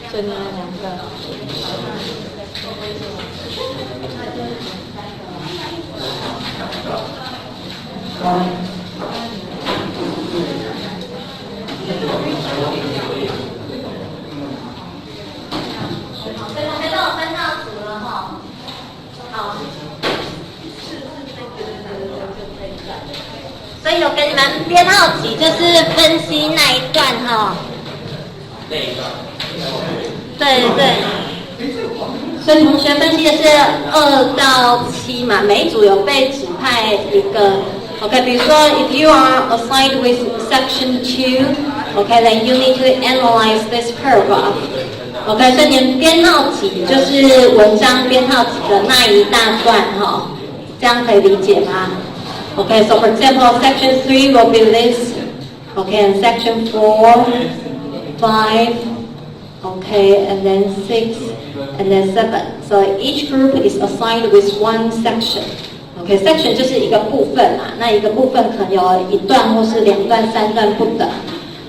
[SPEAKER 1] 这里有2个。现在我分到组了哈。好。所以有给你们编号几，就是分析那一段哈。那一段。对对，所以同学分析的是2到7嘛，每一组有被指派一个 ，OK， 比如说 if you are assigned with section 2，OK， then you need to analyze this paragraph，OK， 所以你们编号几就是文章编号几的那一大段哈，这样可以理解吗 ？OK， so for example, section 3 will be this, OK, and section 4, 5.Okay, and then 6, and then 7. So each group is assigned with 1 section. Okay, section 就是一个部分嘛，那一个部分可能有1段或是2段、3段不等。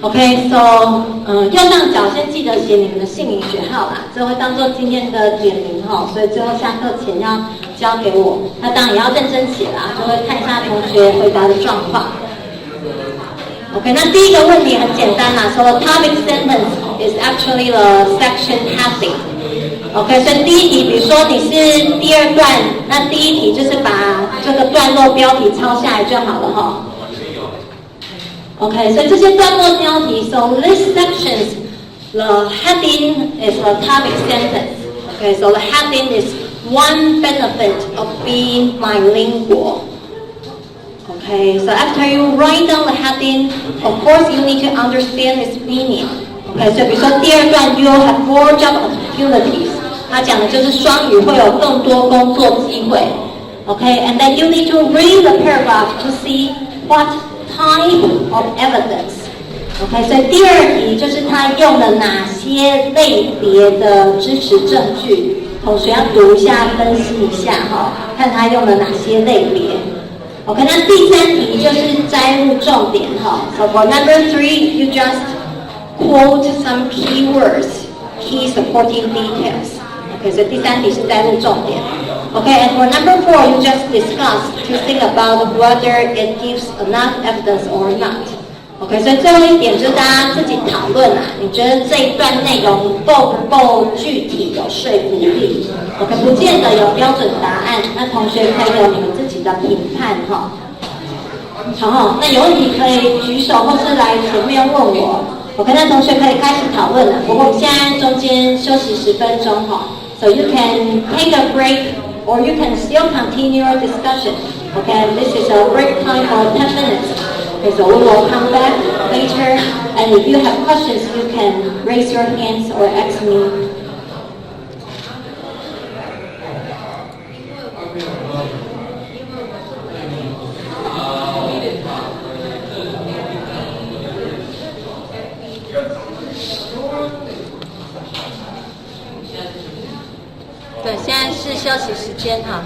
[SPEAKER 1] Okay, so 右上角先记得写你们的姓名学号啦，这会当做今天的点名哈，所以最后下课前要交给我。那当然也要认真写啦，就会看一下同学回答的状况。OK， 那第一个问题很简单啦，说 topic sentence is actually the section heading。OK， 所以第一题，比如说你是第2段，那第一题就是把这个段落标题抄下来就好了哈。OK， 所以这些段落标题 ，so this sections the heading is the topic sentence。OK，so the heading is one benefit of being bilingual。Okay, so after you write down the heading, of course you need to understand its meaning. Okay, so 比如说第2段 you have more job opportunities. 它讲的就是双语会有更多工作机会。Okay, and then you need to read the paragraph to see what type of evidence. Okay, 所以第2题就是它用了哪些类别的支持证据。同学要读一下，分析一下哈，看它用了哪些类别。OK， 那第3题就是摘录重点哈。So for number 3, you just quote some keywords, key supporting details. OK， 所以第3题是摘录重点。OK, and for number 4, you just discuss to think about whether it gives enough evidence or not. OK， 所以最后一点就是大家自己讨论啊，你觉得这一段内容够不够具体有说服力 ？OK， 不见得有标准答案，那同学可以有你们自己的评判哈。好，那有问题可以举手或是来前面问我。OK， 那同学可以开始讨论了。不过我们现在中间休息10分钟哈。So you can take a break or you can still continue your discussion. Okay, this is a break time for 10 minutes. Okay, so we will come back later, and if you have questions, you can raise your hands or ask me. 对，现在是休息时间哈。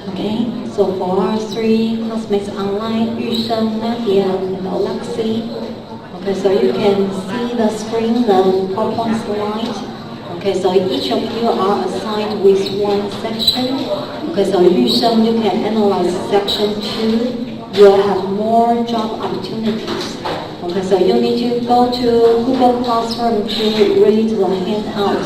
[SPEAKER 1] Okay, so for our three classmates online, Yusheng, Nadia, and Alexei. Okay, so you can see the screen, the PowerPoint slide. Okay, so each of you are assigned with one section. Okay, so Yusheng, you can analyze section 2. You'll have more job opportunities. Okay, so you need to go to Google Classroom to read the handout.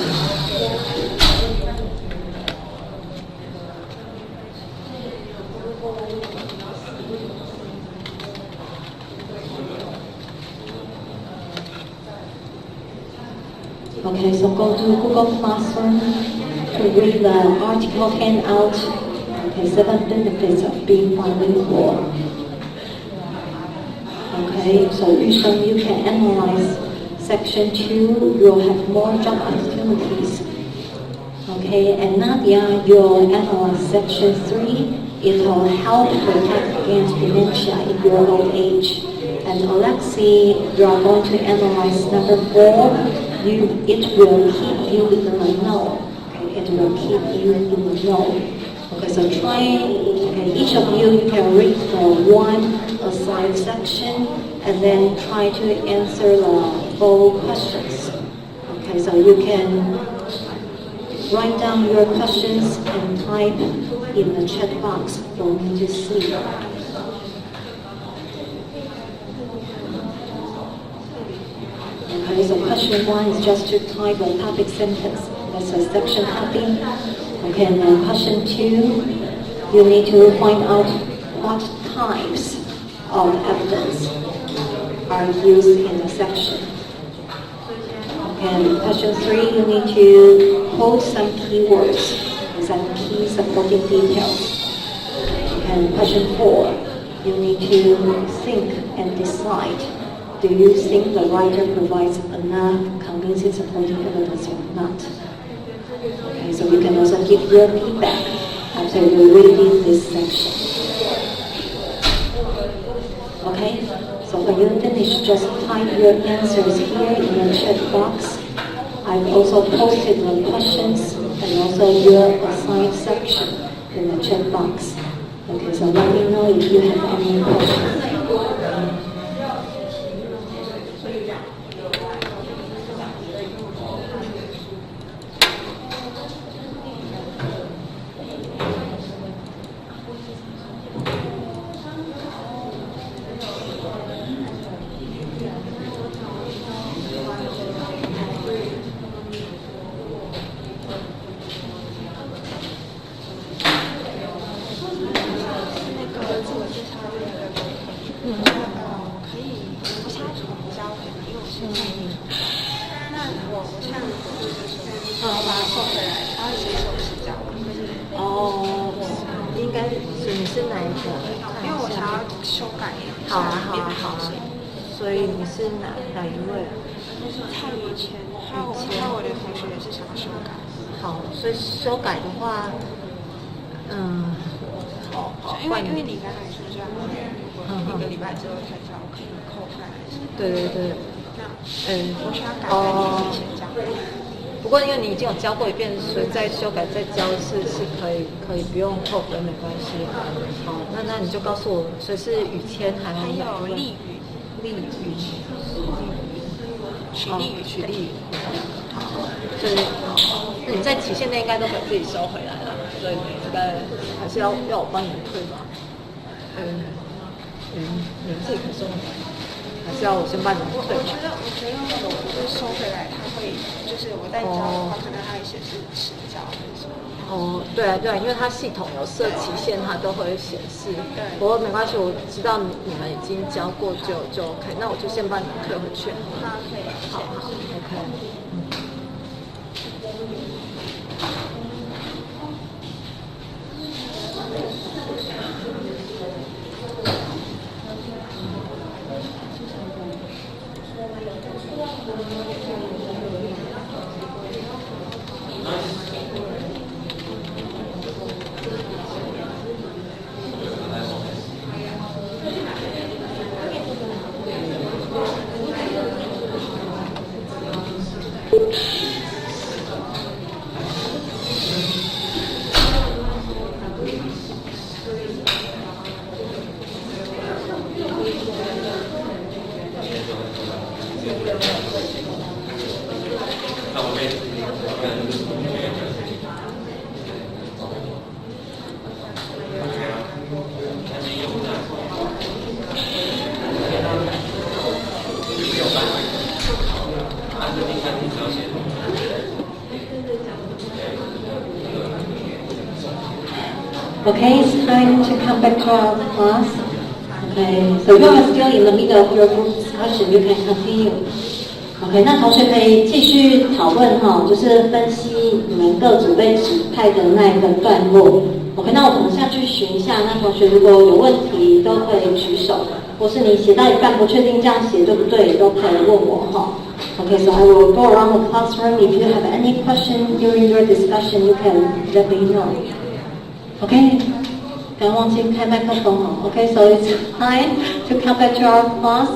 [SPEAKER 1] Okay, so go to Google Classroom to read the article handout. Okay, 7 benefits of being bilingual. Okay, so Yusheng, you can analyze section 2. You'll have more job opportunities. Okay, and Nadia, you'll analyze section 3. It will help protect against dementia in your old age. And Alexei, you are going to analyze number 4. It will keep you in the know. Okay, it will keep you in the know. Okay, so each of you can read the one assigned section and then try to answer the 4 questions. Okay, so you can write down your questions and type in the chat box for me to see. Okay, so question 1 is just to type a topic sentence. That's a section topic. Okay, and then question 2, you need to find out what types of evidence are used in the section. Okay, and question 3, you need to quote some keywords and some key supporting details. Okay, and question 4, you need to think and decide. Do you think the writer provides enough convincing supporting evidence or not? Okay, so you can also give your feedback after you're reading this section. Okay, so when you finish, just type your answers here in the chat box. I've also posted the questions and also your assigned section in the chat box. Okay, so let me know if you have any questions.
[SPEAKER 2] 所以你是哪一位？
[SPEAKER 3] 蔡以前，还有我的同学也是想要修改。
[SPEAKER 2] 好，所以修改的话，
[SPEAKER 3] 因为你刚才说这样，如果1个礼拜之后才交，可以扣下来。
[SPEAKER 2] 对对对。
[SPEAKER 3] 我想要改在以前这样。
[SPEAKER 2] 不过因为你已经有教过一遍，所以再修改再教一次是可以不用扣分，没关系。好，那你就告诉我，所以是雨谦还有
[SPEAKER 3] 丽宇。
[SPEAKER 2] 取例语。好，所以那你在期限内应该都可以自己收回来了，所以应该还是要我帮你们退吧？你们自己可以收回来，还是要我先帮你们退？
[SPEAKER 3] 我觉得我就是收回来，它会就是我在教的话，可能它会显示迟交还是什么。
[SPEAKER 2] 对啊，因为它系统有设期限，它都会显示。对。不过没关系，我知道你们已经交过就 OK， 那我就先帮你们退回去。
[SPEAKER 3] 好，可以。
[SPEAKER 2] 好 ，OK。
[SPEAKER 1] Okay, it's time to come back to our class. Okay, so you are still in the middle of your group discussion. You can continue. OK， 那同学可以继续讨论哈，就是分析你们各组被指派的那一个段落。OK， 那我们下去寻一下。那同学如果有问题都可以举手，或是你写到一半不确定这样写对不对，都可以问我哈。OK, so I will go around the classroom. If you have any question during your discussion, you can let me know. OK， 刚忘记开麦克风哈。OK, so it's time to come back to our class.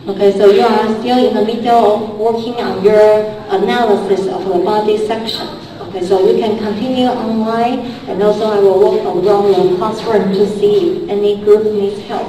[SPEAKER 1] Okay, so you are still in the middle of working on your analysis of the body section. Okay, so you can continue online, and also I will walk around the classroom to see if any group needs help.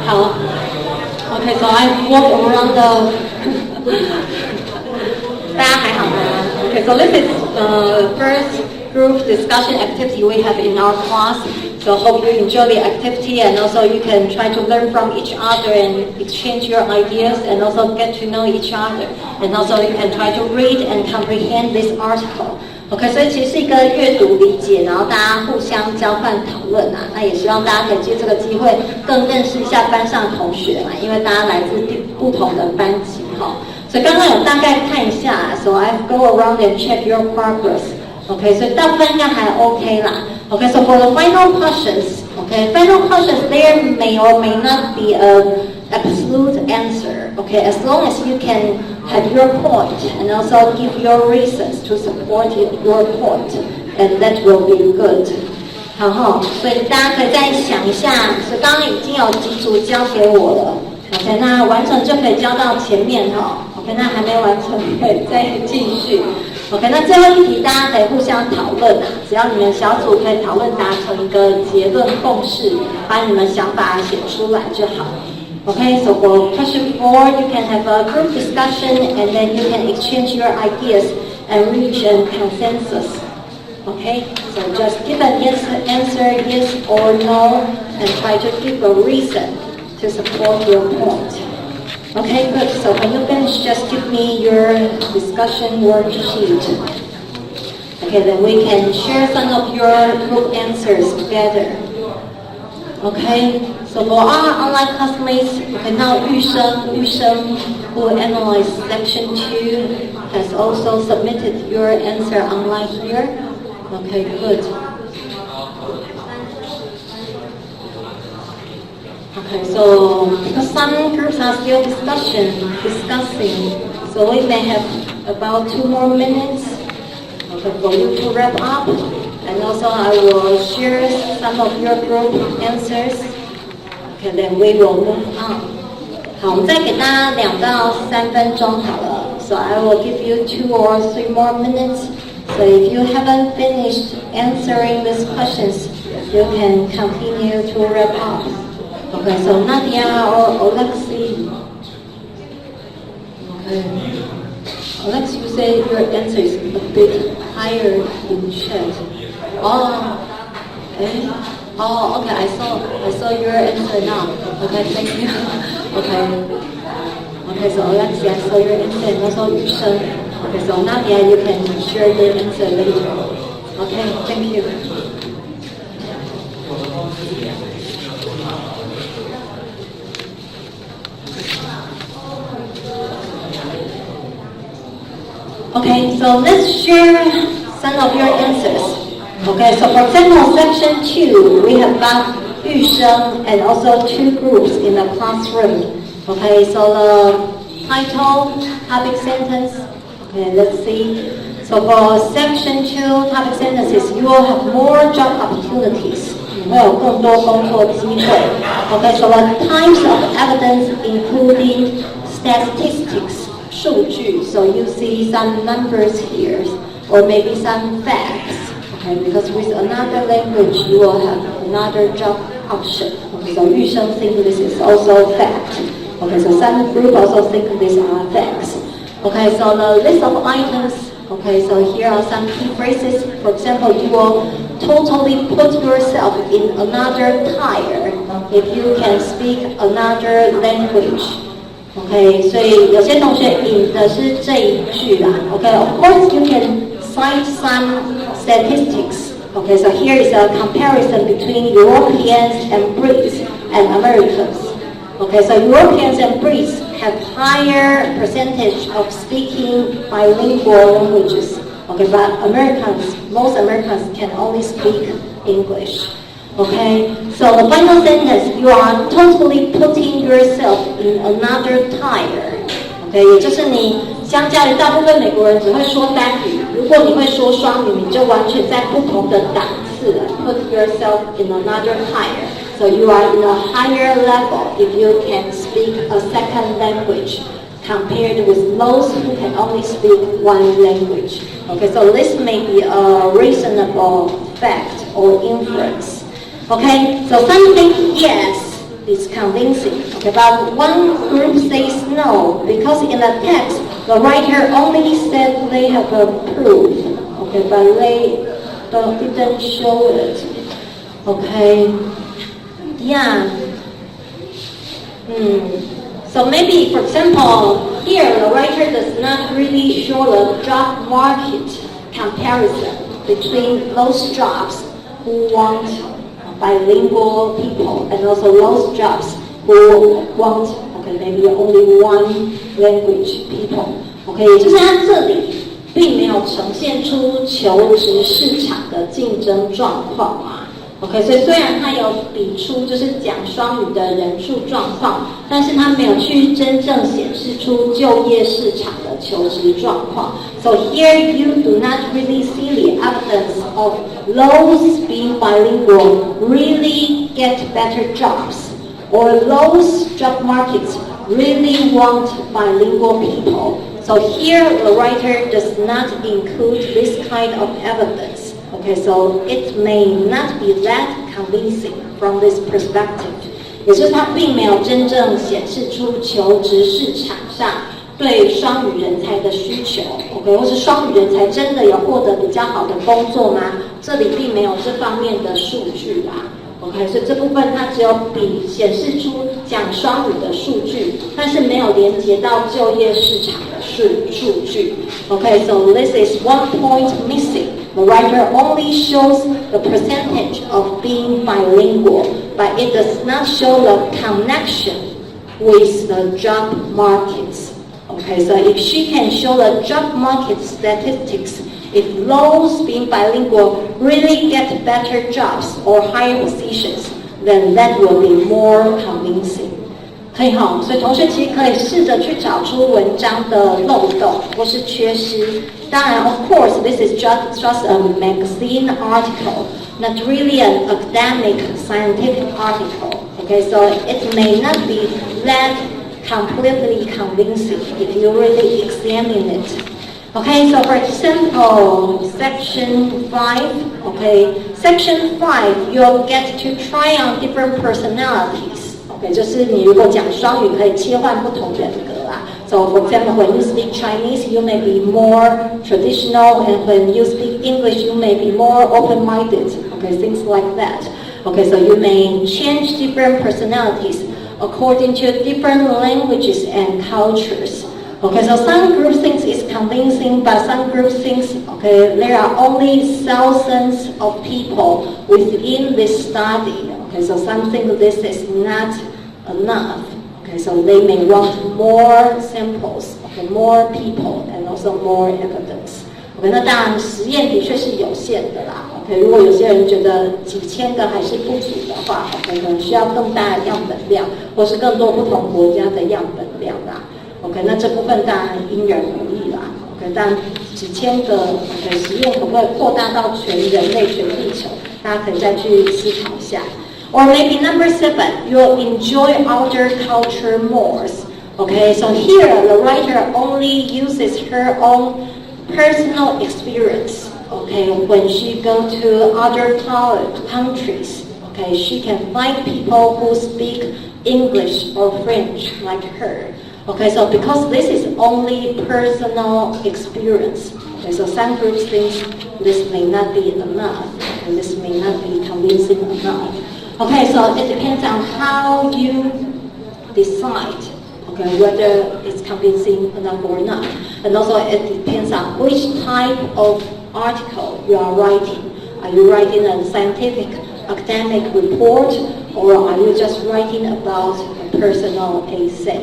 [SPEAKER 1] 好 ，OK, so I walk around the 大家还好吗 ？Okay, so this is first group discussion activity we have in our class. So hope you enjoy the activity and also you can try to learn from each other and exchange your ideas and also get to know each other. And also you can try to read and comprehend this article. OK, 所以其实是一个阅读理解，然后大家互相交换讨论啊。那也希望大家可以借这个机会更认识一下班上同学嘛，因为大家来自不同的班级哈。所以刚刚有大概看一下 ，so I go around and check your progress。OK, 所以大部分应该还 OK 啦。OK, so for the final questions, OK, final questions there may or may not be a absolute answer. OK, as long as you can have your point and also give your reasons to support your point, and that will be good. 好，所以大家可以再想一下，所以刚刚已经有几组交给我了。OK， 那完成就可以交到前面哈。OK， 那还没完成可以再继续。OK， 那最后一题大家可以互相讨论啊，只要你们小组可以讨论达成一个结论共识，把你们想法写出来就好。Okay, so for question 4, you can have a group discussion and then you can exchange your ideas and reach a consensus. Okay, so just give an answer yes or no and try to give a reason to support your point. Okay, good. So when you finish, just give me your discussion worksheet. Okay, then we can share some of your group answers together. Okay, so for our online classmates, okay, now Yu Sheng, who analyzed section 2, has also submitted your answer online here. Okay, good. Okay, so because some groups are still discussing, so we may have about 2 more minutes, okay, for you to wrap up. And also I will share some of your group answers. Okay, then we will move on. 好，我们再给大家2到3分钟好了。So I will give you 2 or 3 more minutes. So if you haven't finished answering these questions, you can continue to wrap up. Okay, so Nadia or Alexi. Okay. Alex, you say your answer is a bit higher in chat. Oh, okay. Oh, okay. I saw your answer now. Okay, thank you. Okay. Okay, so Alexi, I saw your answer, and also Yu Sheng. Okay, so Nadia, you can share your answer later. Okay, thank you. Okay, so let's share some of your answers. Okay, so for example, section 2, we have about Yu Sheng and also 2 groups in the classroom. Okay, so the title, topic sentence. Okay, let's see. So for section 2, topic sentences, you will have more job opportunities. 你会有更多工作机会。Okay, so the types of evidence including statistics, 数据. So you see some numbers here, or maybe some facts. Okay, because with another language, you will have another job option. Okay, so Yu Sheng think this is also fact. Okay, so some group also think these are facts. Okay, so the list of items. Okay, so here are some key phrases. For example, you will totally put yourself in another tire if you can speak another language. Okay, 所以有些同学引的是这一句啦。Okay, of course you can cite some statistics. Okay, so here is a comparison between Europeans and Brits and Americans. Okay, so Europeans and Brits have higher percentage of speaking bilingual languages. Okay, but most Americans can only speak English. Okay, so the final sentence, you are totally putting yourself in another tire. Okay, 也就是你相较于大部分美国人只会说单语，如果你会说双语，你就完全在不同的档次了。Put yourself in another tire. So you are in a higher level if you can speak a second language compared with those who can only speak one language. Okay, so this may be a reasonable fact or inference. Okay, so some think yes, it's convincing. Okay, but one group says no, because in the text, the writer only said they have approved. Okay, but they didn't show it. Okay, yeah. So maybe, for example, here the writer does not really show the job market comparison between those jobs who want bilingual people and also those jobs who want, okay, maybe only one language people. Okay, 也就是它这里并没有呈现出求职市场的竞争状况啊。OK， 所以虽然它有比出就是讲双语的人数状况，但是它没有去真正显示出就业市场的求职状况。So here you do not really see the evidence of those being bilingual really get better jobs. or those job markets really want bilingual people. So here the writer does not include this kind of evidence. Okay, so it may not be that convincing from this perspective. 也就是它并没有真正显示出求职市场上对双语人才的需求 ，OK， 或是双语人才真的有获得比较好的工作吗？这里并没有这方面的数据啦 ，OK， 所以这部分它只有显示出讲双语的数据，但是没有连接到就业市场的数据 ，OK， so this is one point missing. The writer only shows the percentage of being bilingual, but it does not show the connection with the job markets. Okay, so if she can show the job market statistics, if those being bilingual really get better jobs or higher positions, then that will be more convincing. 可以哈，所以同学其实可以试着去找出文章的漏洞或是缺失。当然 ，of course, this is just a magazine article, not really an academic scientific article. Okay, so it may not be that completely convincing if you really examine it. Okay, so for example, section 5, okay, section 5, you'll get to try on different personalities. Okay, 就是你如果讲双语可以切换不同人格啦。So for example, when you speak Chinese, you may be more traditional, and when you speak English, you may be more open-minded. Okay, things like that. Okay, so you may change different personalities according to different languages and cultures. Okay, so some group thinks it's convincing, but some group thinks, okay, there are only thousands of people within this study. Okay, so some think this is not enough. Okay, so they may want more samples, okay, more people, and also more evidence. Okay, 那当然实验的确是有限的啦。OK， 如果有些人觉得几千个还是不足的话 ，OK， 可能需要更大的样本量，或是更多不同国家的样本量啦。OK， 那这部分当然因人而异啦。OK， 但几千个 OK 实验可不可以扩大到全人类、全地球？大家可以再去思考一下。Or maybe number 7, you'll enjoy outer culture more. Okay, so here the writer only uses her own personal experience. Okay, when she go to other countries, okay, she can find people who speak English or French like her. Okay, so because this is only personal experience, okay, so some groups think this may not be enough, and this may not be convincing enough. Okay, so it depends on how you decide, okay, whether it's convincing enough or not. And also it depends on which type of article you are writing. Are you writing a scientific academic report, or are you just writing about a personal essay?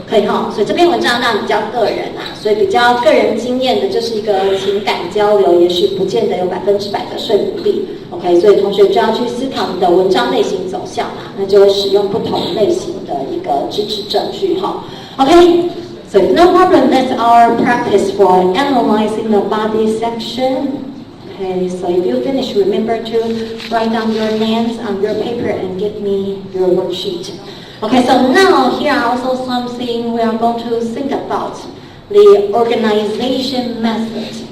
[SPEAKER 1] 可以哈，所以这篇文章当然比较个人啊，所以比较个人经验的，就是一个情感交流，也许不见得有100%的说服力。OK， 所以同学就要去思考你的文章类型走向啦，那就会使用不同类型的一个支持证据哈。OK， so no problem. That's our practice for analyzing the body section. Okay, so if you finish, remember to write down your names on your paper and give me your worksheet. Okay, so now here are also something we are going to think about, the organization method.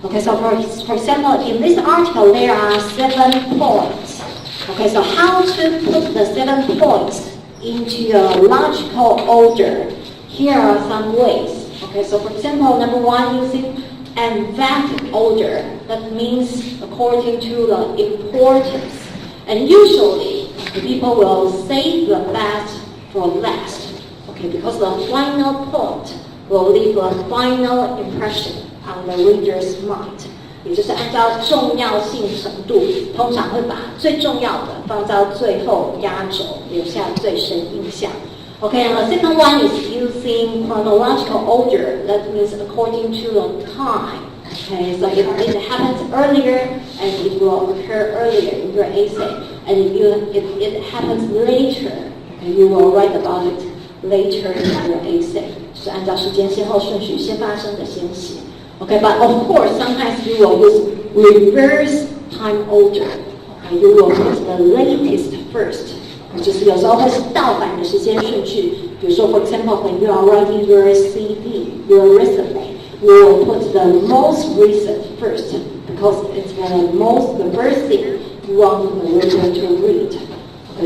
[SPEAKER 1] Okay, so for example, in this article there are 7 points. Okay, so how to put the 7 points into a logical order? Here are some ways. Okay, so for example, number 1, using emphatic order. That means according to the importance. And usually, people will save the best for last. Okay, because the final point will leave a final impression on the reader's mind. 也就是按照重要性程度，通常会把最重要的放到最后压轴，留下最深印象。Okay, and the second one is using chronological order. That means according to the time. Okay, so if it happens earlier, and it will occur earlier in your essay, and if it happens later, okay, you will write about it later in your essay. 就是按照时间先后顺序，先发生的先写。Okay, but of course, sometimes you will use reverse time order. Okay, you will put the latest first. 就是有时候会是倒反的时间顺序。比如说 ，for example, when you are writing your CV, your resume, you will put the most recent first because it's the first thing you want the reader to read.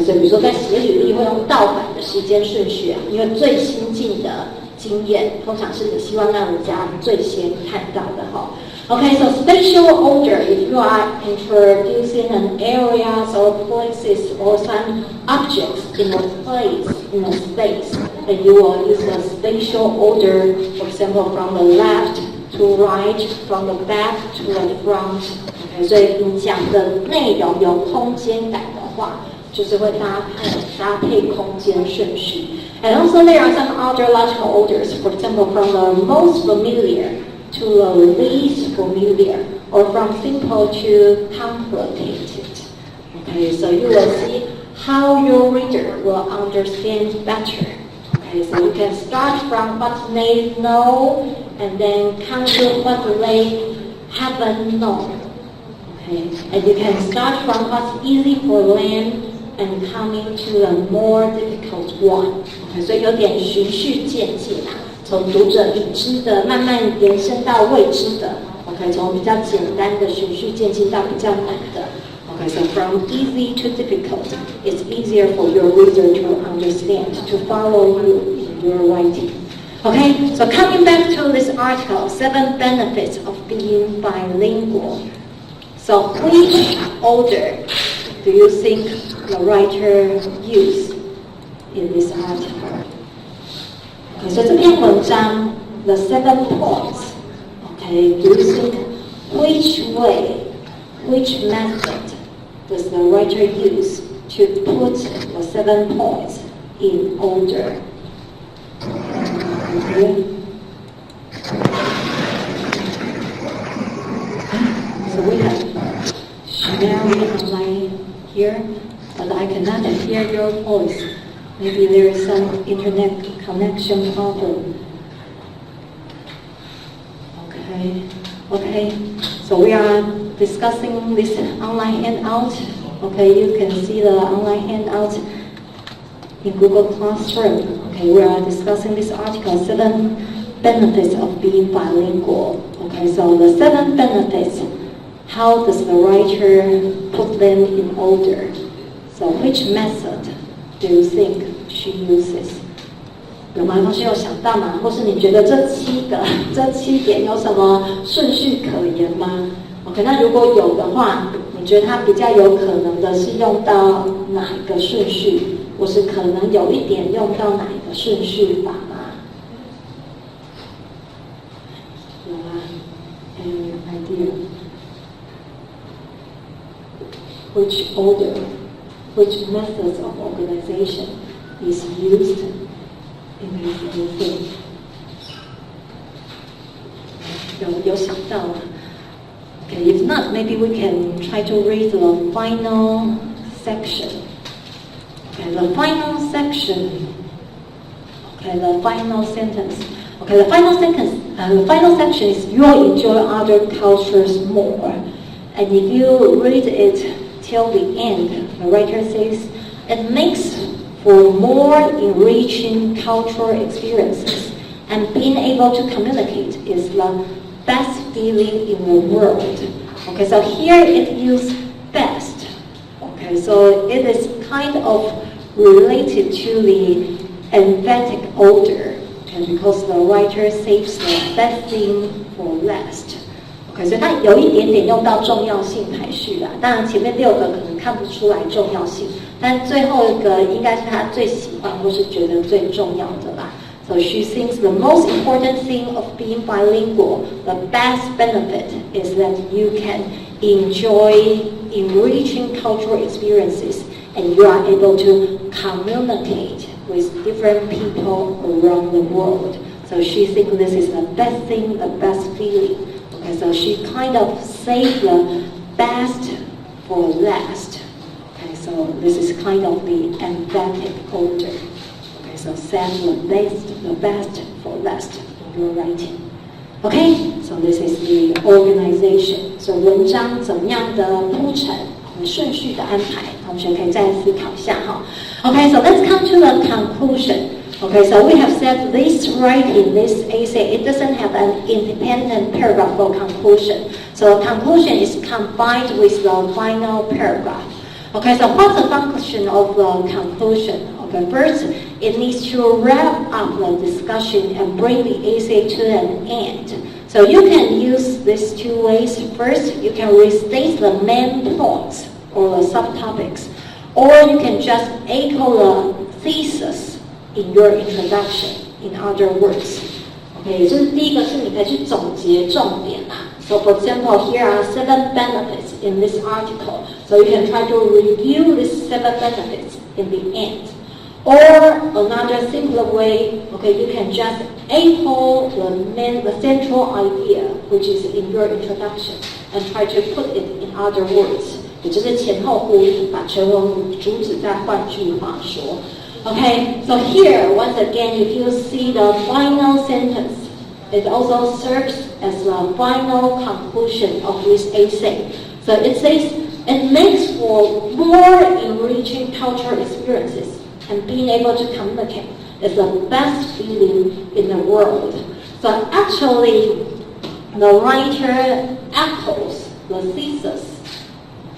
[SPEAKER 1] 所以比如说在写履历会用倒反的时间顺序啊，因为最新进的经验通常是你希望让人家最先看到的哈。Okay, so spatial order, if you are introducing an areas or places or some objects in a place, in a space, and you will use the spatial order, for example, from the left to right, from the back to the front. Okay, 所以你讲的内容有空间感的话，就是会搭配空间顺序。And also there are some other logical orders, for example, from the most familiar to the least familiar, or from simple to complicated. Okay, so you will see how your reader will understand better. Okay, so you can start from what they know and then come to what they haven't known. Okay, and you can start from what's easy for them and coming to a more difficult one. Okay, 所以有点循序渐进啊，从读者已知的慢慢延伸到未知的。Okay, 从比较简单的循序渐进到比较难的。Okay, so from easy to difficult, it's easier for your reader to understand, to follow you in your writing. Okay, so coming back to this article, 7 benefits of being bilingual. So which order do you think the writer used in this article? Okay, so 这篇文章 the 7 points. Okay, do you think which way, which method does the writer use to put the 7 points in order? Okay. So we have Sherry online here, but I cannot hear your voice. Maybe there is some internet connection problem. Okay. So we are discussing this online handout. Okay, you can see the online handout in Google Classroom. Okay, we are discussing this article, 7 benefits of being bilingual. Okay, so the 7 benefits, how does the writer put them in order? So which method do you think she uses? 有吗？同学有想到吗？或是你觉得这7点有什么顺序可言吗 ？OK， 那如果有的话，你觉得它比较有可能的是用到哪一个顺序，或是可能有一点用到哪一个顺序法吗？有啊 ，Any idea? Which order, which methods of organization is used in this whole thing? 有想到吗 ？Okay, if not, maybe we can try to read the final section. Okay, the final section. Okay, the final sentence. Okay, the final section is you will enjoy other cultures more. And if you read it till the end, the writer says, it makes for more enriching cultural experiences, and being able to communicate is the best feeling in the world. Okay, so here it uses best. Okay, so it is kind of related to the emphatic order, okay, because the writer saves the best thing for last. Okay, 所以它有一点点用到重要性排序啦。当然前面6个可能看不出来重要性，但最后一个应该是他最喜欢或是觉得最重要的啦。So she thinks the most important thing of being bilingual, the best benefit is that you can enjoy enriching cultural experiences and you are able to communicate with different people around the world. So she thinks this is the best thing, the best feeling. Okay, so she kind of saved the best for last. Okay, so this is kind of the emphatic order. Okay, so save the best for last in your writing. Okay, so this is the organization. So 文章怎么样的铺陈，顺序的安排，同学可以再思考一下哈。Okay, so let's come to the conclusion. Okay, so we have said this writing, this essay, it doesn't have an independent paragraph for conclusion. So the conclusion is combined with the final paragraph. Okay, so what's the function of the conclusion? Okay, first, it needs to wrap up the discussion and bring the essay to an end. So you can use these two ways. First, you can restate the main points or the subtopics, or you can just echo the thesis in your introduction, in other words. Okay, 就是第一个是你可以去总结重点啊。So for example, here are 7 benefits in this article. So you can try to review these 7 benefits in the end. Or another simpler way, okay, you can just echo the central idea, which is in your introduction, and try to put it in other words. 也就是前后呼应，把全文主旨再换句话说。Okay, so here, once again, if you see the final sentence, it also serves as the final conclusion of this essay. So it says, it makes for more enriching cultural experiences, and being able to communicate is the best feeling in the world. So actually, the writer echoes the thesis,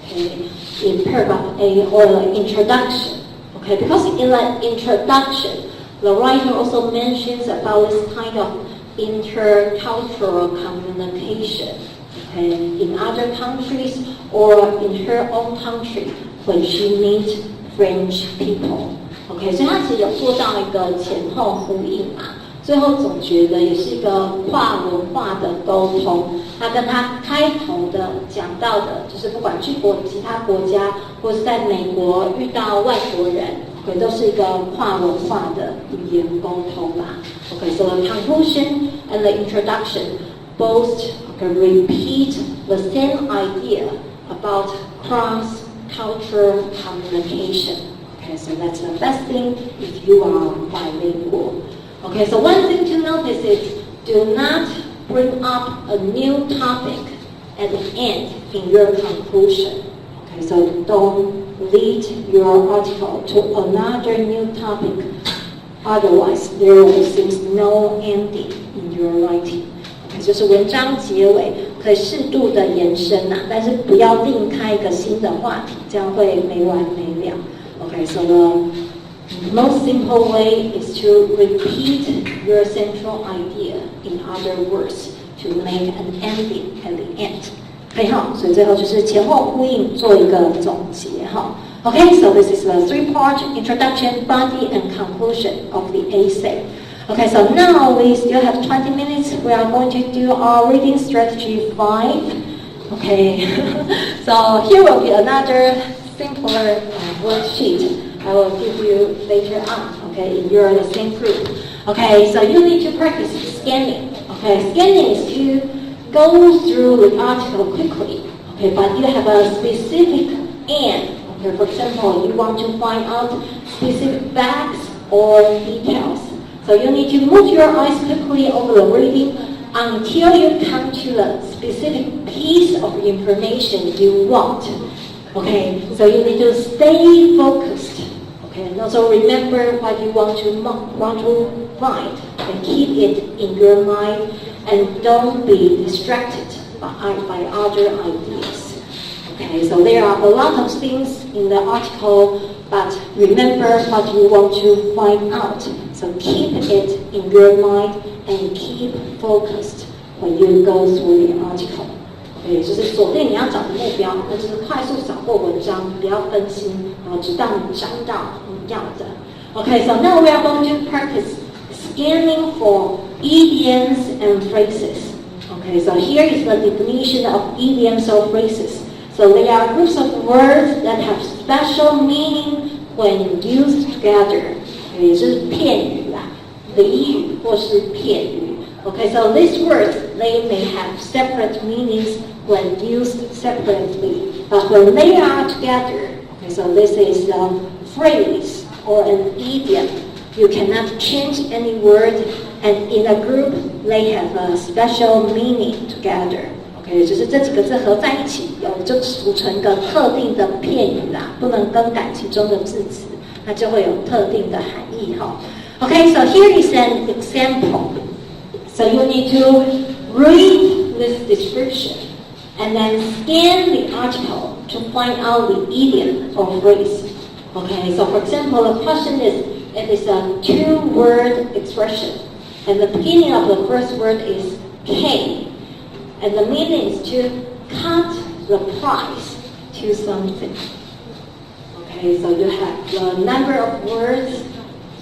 [SPEAKER 1] okay, in paragraph A or the introduction. Okay, because in the introduction, the writer also mentions about this kind of intercultural communication, okay, in other countries or in her own country when she meets French people. OK， 所以他其实有做到一个前后呼应嘛，最后总结的也是一个跨文化的沟通。他跟他开头的讲到的，就是不管去其他国家，或是在美国遇到外国人，也都是一个跨文化的语言沟通吧。OK， so the conclusion and the introduction both repeat the same idea about cross-cultural communication. Okay, so that's the best thing if you are bilingual. Okay, so one thing to notice is do not bring up a new topic at the end in your conclusion. Okay, so don't lead your article to another new topic. Otherwise, there will seem no ending in your writing. Okay, 就是文章结尾可以适度的延伸啊，但是不要另开一个新的话题，这样会没完没了。Okay, so the most simple way is to repeat your central idea in other words to make an ending at the end. 可以哈，所以最后就是前后呼应，做一个总结哈。Okay, so this is the 3-part introduction, body, and conclusion of the essay. Okay, so now we still have 20 minutes. We are going to do our reading strategy 5. Okay, so here will be another simpler worksheet I will give you later on, okay, if you're in the same group. Okay, so you need to practice scanning. Okay, scanning is to go through the article quickly, okay, but you have a specific aim. Okay, for example, you want to find out specific facts or details. So you need to move your eyes quickly over the reading until you come to the specific piece of information you want. Okay, so you need to stay focused. Okay, and also remember what you want to find and keep it in your mind and don't be distracted by other ideas. Okay, so there are a lot of things in the article, but remember what you want to find out. So keep it in your mind and keep focused when you go through the article. Okay, 就是锁定你要找的目标，那就是快速扫过文章，不要分心，然后直到你找到你要的。Okay, so now we are going to practice scanning for idioms and phrases. Okay, so here is the definition of idioms or phrases. So they are groups of words that have special meaning when used together. 也是片语啦，俚语或是片语。Okay, so these words, they may have separate meanings when used separately, but when they are together, okay, so this is a phrase or an idiom. You cannot change any word, and in a group, they have a special meaning together. OK， 就是这几个字合在一起，就组成一个特定的片语啦，不能更改其中的字词，那就会有特定的含义哈。Okay, so here is an example. So you need to read this description and then scan the article to find out the idiom or phrase. Okay, so for example, the question is, it is a two-word expression, and the beginning of the first word is K, and the meaning is to cut the price to something. Okay, so you have the number of words,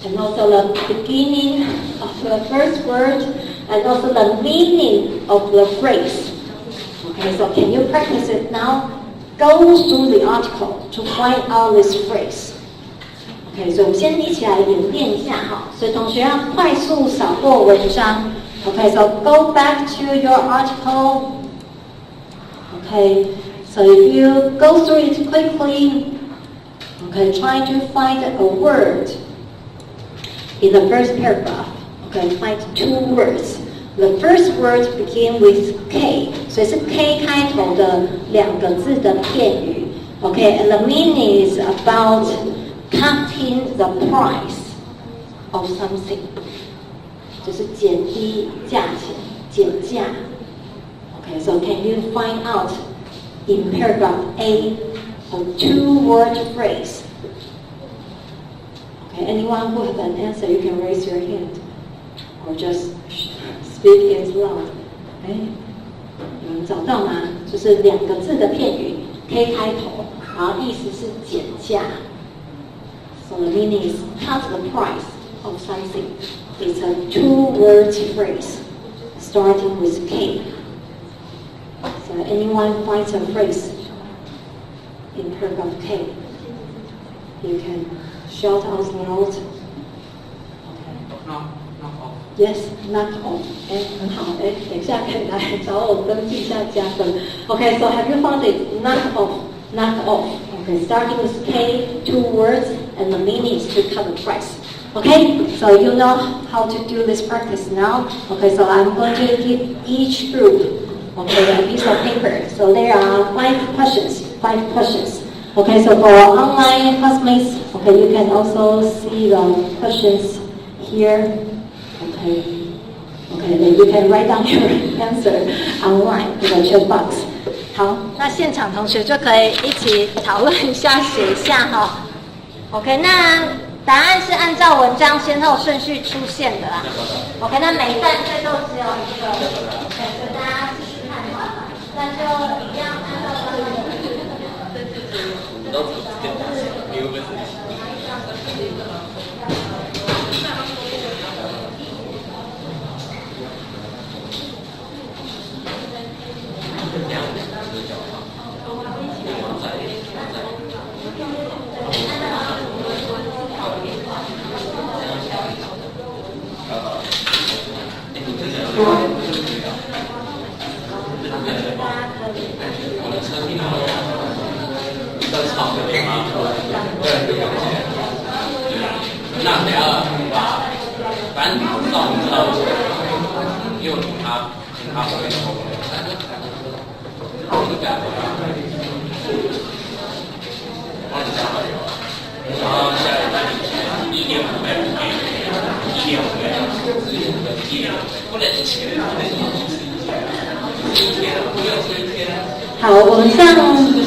[SPEAKER 1] and also the beginning of the first word, and also the meaning of the phrase. Okay, so can you practice it now? Go through the article to find out this phrase. Okay, 所以我们先一起来演练一下哈。所以同学要快速扫过文章。Okay, so go back to your article. Okay, so if you go through it quickly, okay, try to find a word in the first paragraph. Okay, find two words. The first word begin with K, 所以是 K 开头的两个字的片语。Okay, and the meaning is about cutting the price of something. 就是减低价钱，减价。Okay, so can you find out in paragraph A a two-word phrase? Okay, anyone who has an answer, you can raise your hand or just speak it loud. 有人找到吗？就是两个字的片语 K 开头，然后意思是减价。So the meaning is cut the price of something. It's a two-word phrase starting with K. So anyone finds a phrase in paragraph K, you can shout out loud. Okay.
[SPEAKER 4] Knock off.
[SPEAKER 1] Yes, knock off. 很好，等一下可以来找我登记一下加分。Okay, so have you found it? Knock off, knock off. Okay, starting with K, two words, and the meaning is to cut the price. Okay, so you know how to do this practice now. Okay, so I'm going to give each group, okay, a piece of paper. So there are 5 questions. Okay, so for online classmates, okay, you can also see the questions here. Okay, then you can write down your answer online in the chat box.
[SPEAKER 2] 好，那现场同学就可以一起讨论一下，写一下哈。OK， 那答案是按照文章先后顺序出现的啦。OK， 那每一段最多只有一个，所以大家试试看哈。那就一样按照刚刚的。
[SPEAKER 4] 那等下把，反正我知道你知道我，因为我听他后面说，我就改回来，帮你加好油，然后下一个1.5倍，1.5倍，1.5倍，不能是钱，
[SPEAKER 1] 好，我们上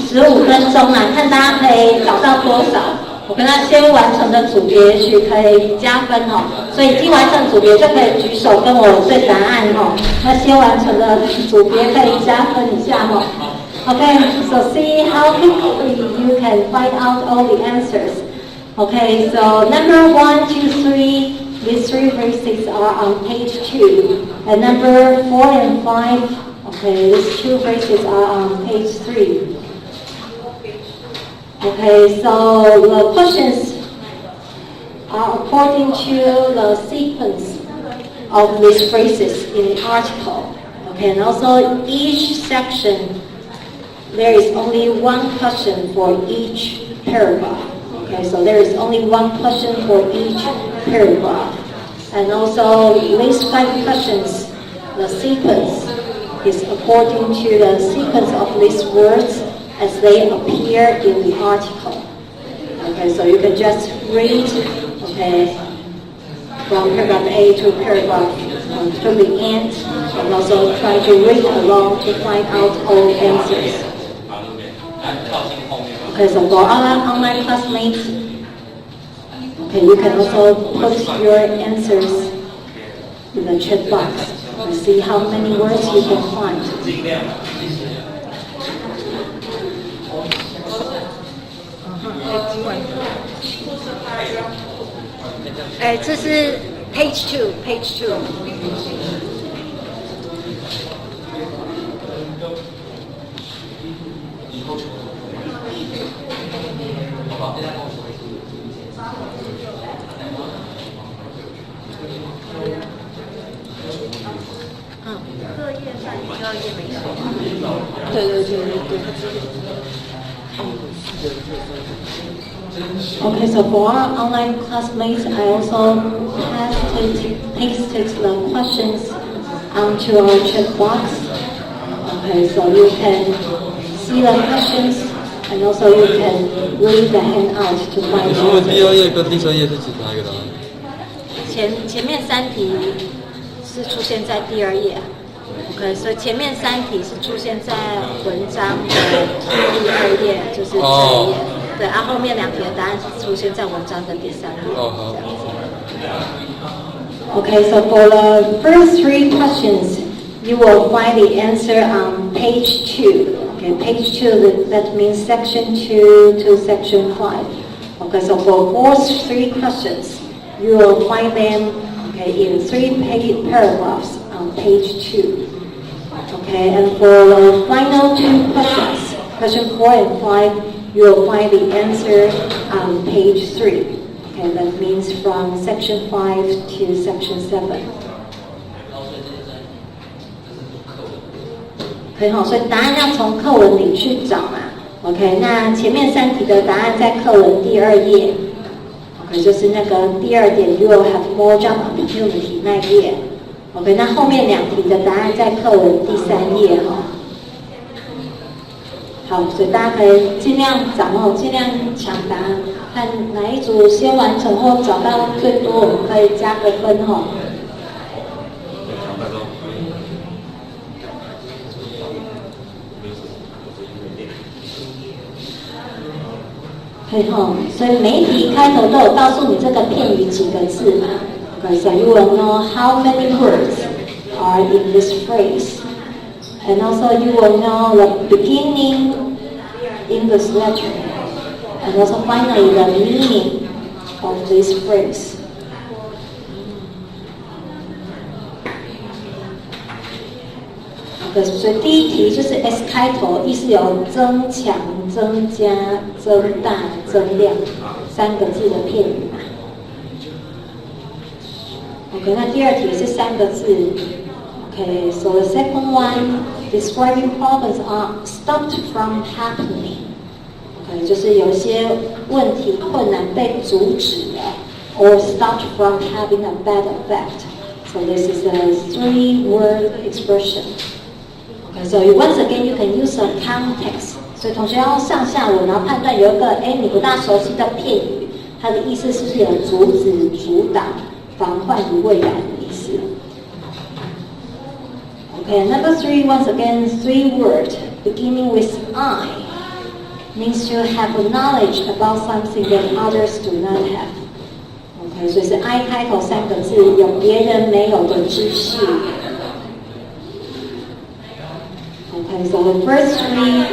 [SPEAKER 1] 15分钟啦，看大家可以找到多少。我跟他先完成的组别也许可以加分哦，所以已经完成组别就可以举手跟我对答案哦。那先完成的组别可以加分一下哦。Okay, so see how quickly you can find out all the answers. Okay, so number 1, 2, 3, these 3 phrases are on page 2, and number 4 and 5, okay, these 2 phrases are on page 3. Okay, so the questions are according to the sequence of these phrases in the article. Okay, and also each section, there is only one question for each paragraph. Okay, so there is only one question for each paragraph. And also these 5 questions, the sequence is according to the sequence of these words as they appear in the article. Okay, so you can just read, okay, from paragraph A to paragraph to the end, and also try to read along to find out all the answers. Okay, so for our online classmates, okay, you can also put your answers in the chat box and see how many words you can find.
[SPEAKER 2] 这是 page two.
[SPEAKER 1] Okay, so for our online classmates, I also pasted the questions onto our chat box. Okay, so you can see the questions and also you can read the handout to find
[SPEAKER 5] 请问第二
[SPEAKER 1] answers.
[SPEAKER 5] 页跟第三页是指哪一个答案？
[SPEAKER 2] 前面3题是出现在第2页。OK， 所以前面3题是出现在文章的第2页，就是这一页。对，后面2题的答案是出现在文章的第3页。
[SPEAKER 5] 好。
[SPEAKER 1] Okay, so for the first 3 questions, you will find the answer on page 2. Okay, page 2, that means section 2 to section 5. Okay, so for 3 questions, you will find them, okay, in 3 paragraphs on page 2. Okay, and for the final 2 questions, question 4 and 5, you will find the answer on page 3. Okay, that means from section 5 to section 7. 很好，所以答案要从课文里去找嘛。OK， 那前面3题的答案在课文第2页。OK， 就是那个第2点 ，You will have more job opportunity 那一页。OK， 那后面2题的答案在课文第3页哈。好，所以大家可以尽量掌握，尽量抢答，看哪一组先完成或找到最多，我们可以加个分哈。可以哈，所以每一题开头都有告诉你这个片语几个字嘛。Okay, so you will know how many words are in this phrase. And also you will know the beginning English letter. And also finally the meaning of this phrase. Okay, 所以第一题就是 S 开头，意思有增强、增加、增大、增量3个字的片语嘛。OK， 那第2题是3个字。Okay, so the second one, describing problems are stopped from happening. Okay, 就是有些问题、困难被阻止了 or stopped from having a bad effect. So this is a 3-word expression. Okay, so once again, you can use a context. 所以同学要上下文，然后判断有一个你不大熟悉的片语，它的意思是不是有阻止、阻挡、防患于未然的意思。Okay, number 3, once again, 3 words beginning with I means to have knowledge about something that others do not have. Okay, 所以是 I 开头3个字，有别人没有的知识。Okay, so the first 3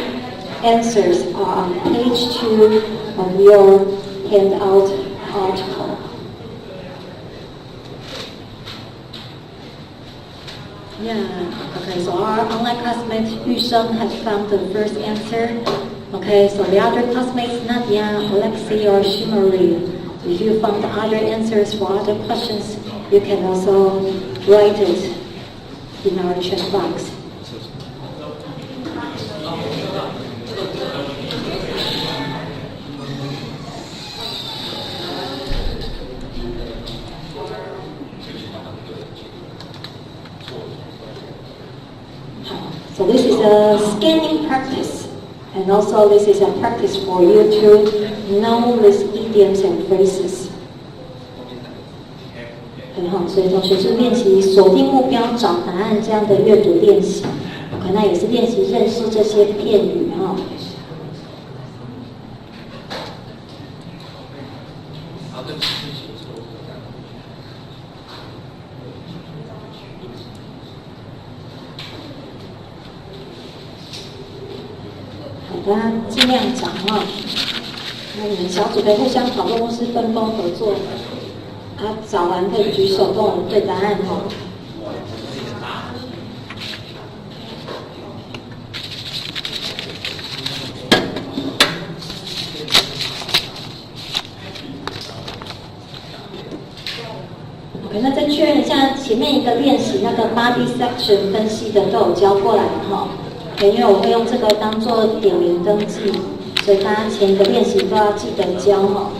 [SPEAKER 1] answers are on page 2 of your handout article. Yeah, okay, so our online classmate Yu Sheng has found the first answer. Okay, so the other classmates, Nadia, Alexei, or Shimari, if you found other answers for other questions, you can also write it in our chat box. So this is a scanning practice, and also this is a practice for you to know these idioms and phrases. 很好，所以同学是练习锁定目标、找答案这样的阅读练习。OK， 那也是练习认识这些片语哈。好的，尽量讲哈。那你们小组可以互相讨论或是分工合作。啊，找完可以举手跟我们对答案哈。OK， 那再确认一下前面一个练习那个 body section 分析的都有交过来哈。OK， 因为我会用这个当做点名登记，所以大家前一个练习都要记得交哈。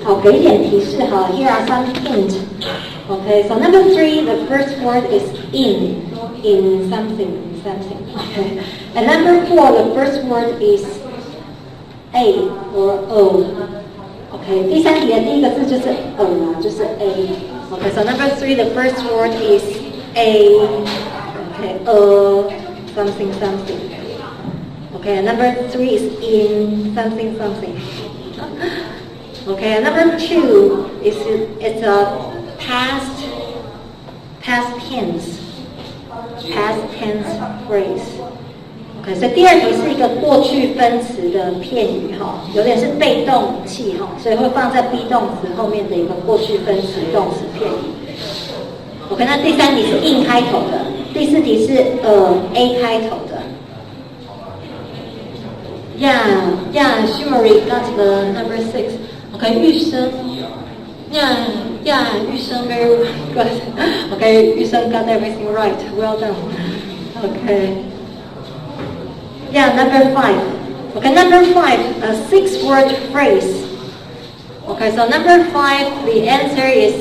[SPEAKER 1] 好，给一点提示哈。Here are some hints. Okay, so number 3, the first word is in something. Okay, and number 4, the first word is a or o. Okay, 第三题的第一个字就是 o 就是 a. Okay, so number 3, the first word is a. Okay, something. Okay, and number 3 is in something. Okay, and number 2 is it's a past tense phrase. OK， 所以第二题是一个过去分词的片语哈，有点是被动语气哈，所以会放在 be 动词后面的一个过去分词动词片语。OK， 那第三题是 in 开头的，第四题是a 开头的。Yeah, Shumari got the number 6. OK， 玉生。Yeah, 玉生 very good. OK， 玉生 got everything right. Well done. OK。
[SPEAKER 2] Yeah, number 5. Okay, number 5, a 6-word phrase. Okay, so number 5, the answer is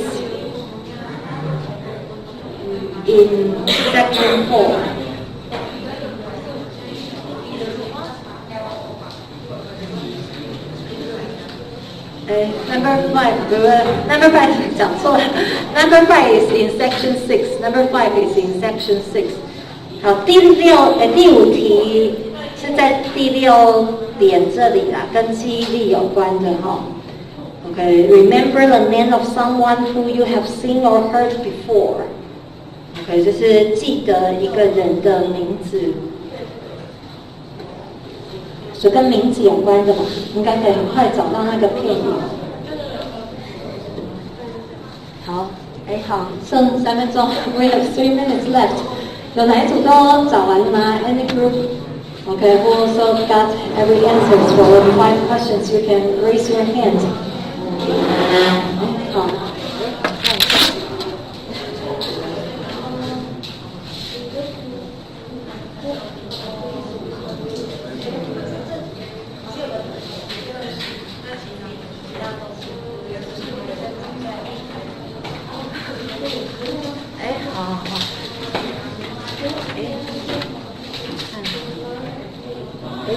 [SPEAKER 2] in section 4. Number 5 讲错了。Number 5 is in section 6. Number 5 is in section 6. 好，第5题是在第6点这里啦，跟记忆力有关的哈。Okay, remember the name of someone who you have seen or heard before. Okay, 就是记得一个人的名字。是跟名字有关的嘛，应该可以很快找到那个片语。好，好，剩3分钟 ，we have 3 minutes left。有哪一组都找完了吗 ？Any group? Okay, who also got every answer for 5 questions? You can raise your hand. 好。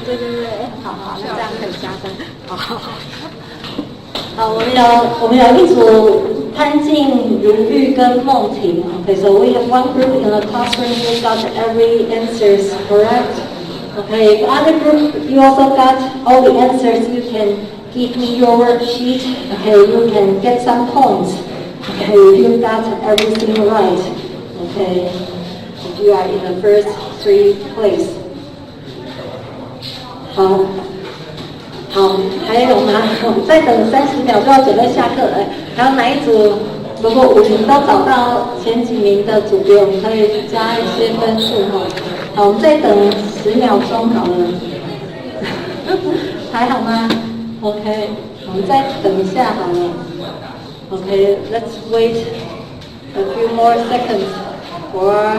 [SPEAKER 2] 对，好，那这样可以加分。好，我们有一组潘静、如玉跟梦婷。Okay, so we have one group in the classroom who got every answers correct. Okay, other group you also got all the answers. You can give me your worksheet. Okay, you can get some points. Okay, you got everything right. Okay, you are in the first 3 place. 好，还有吗？我们再等30秒就要准备下课了。还有哪一组？如果5名都找到前几名的组别，我们可以加一些分数哈。好，我们再等10秒钟好了。还好吗 ？OK， 我们再等一下好了。OK, let's wait a few more seconds for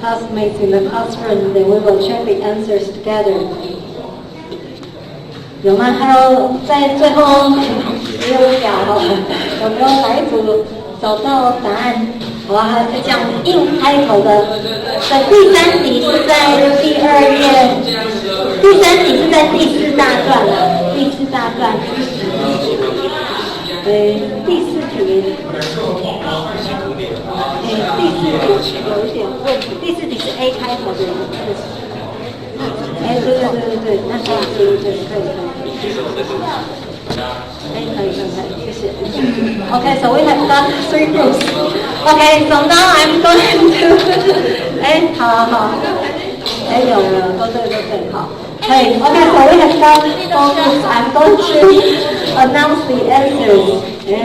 [SPEAKER 2] classmates in the classroom, then we will check the answers together. 有吗？还有在最后15秒哈，有没有哪一组找到答案？好啊，还是讲硬开头的。对，第3题是在第2页，第3题是在第4大段了，第4大段。对，第4题。第4题有一点问题，第4题是 A 开头的。对，那可以。可以，谢谢。Okay, so we have got 3 groups. Okay, so now I'm going to 好。有了，都对，好。Okay, so we have got 4 groups. I'm going to announce the answers.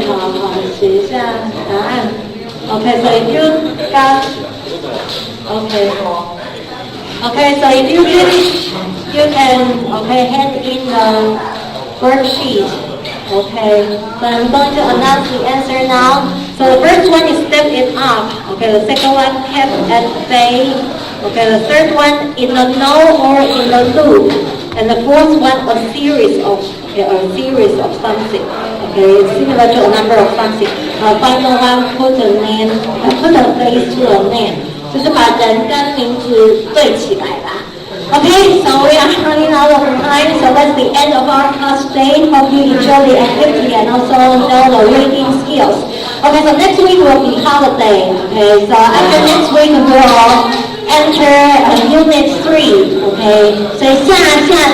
[SPEAKER 2] 好，写一下答案。Okay, so if you got Okay, so if you finish, you can hand in the worksheet. Okay, so I'm going to announce the answer now. So the first one is step it up. Okay, the second one kept at bay. Okay, the third one in the know or in the loop, and the fourth one a series of something. Okay, similar to a number of something. Final one put a face to a name. 就是把人跟名字对起来啦。Okay, so we are running out of time, so that's the end of our class today. Hope you enjoy the activity and also know the reading skills. Okay, so next week will be holiday. Okay, so after next week we will enter Unit 3. Okay, 所以下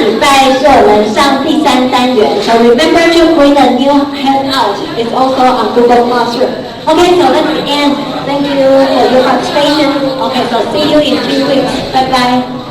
[SPEAKER 2] 礼拜是我们上第3单元。So remember to bring a new handout. It's also on Google Classroom. Okay, so that's the end. Thank you for your participation. Okay, so see you in 2 weeks.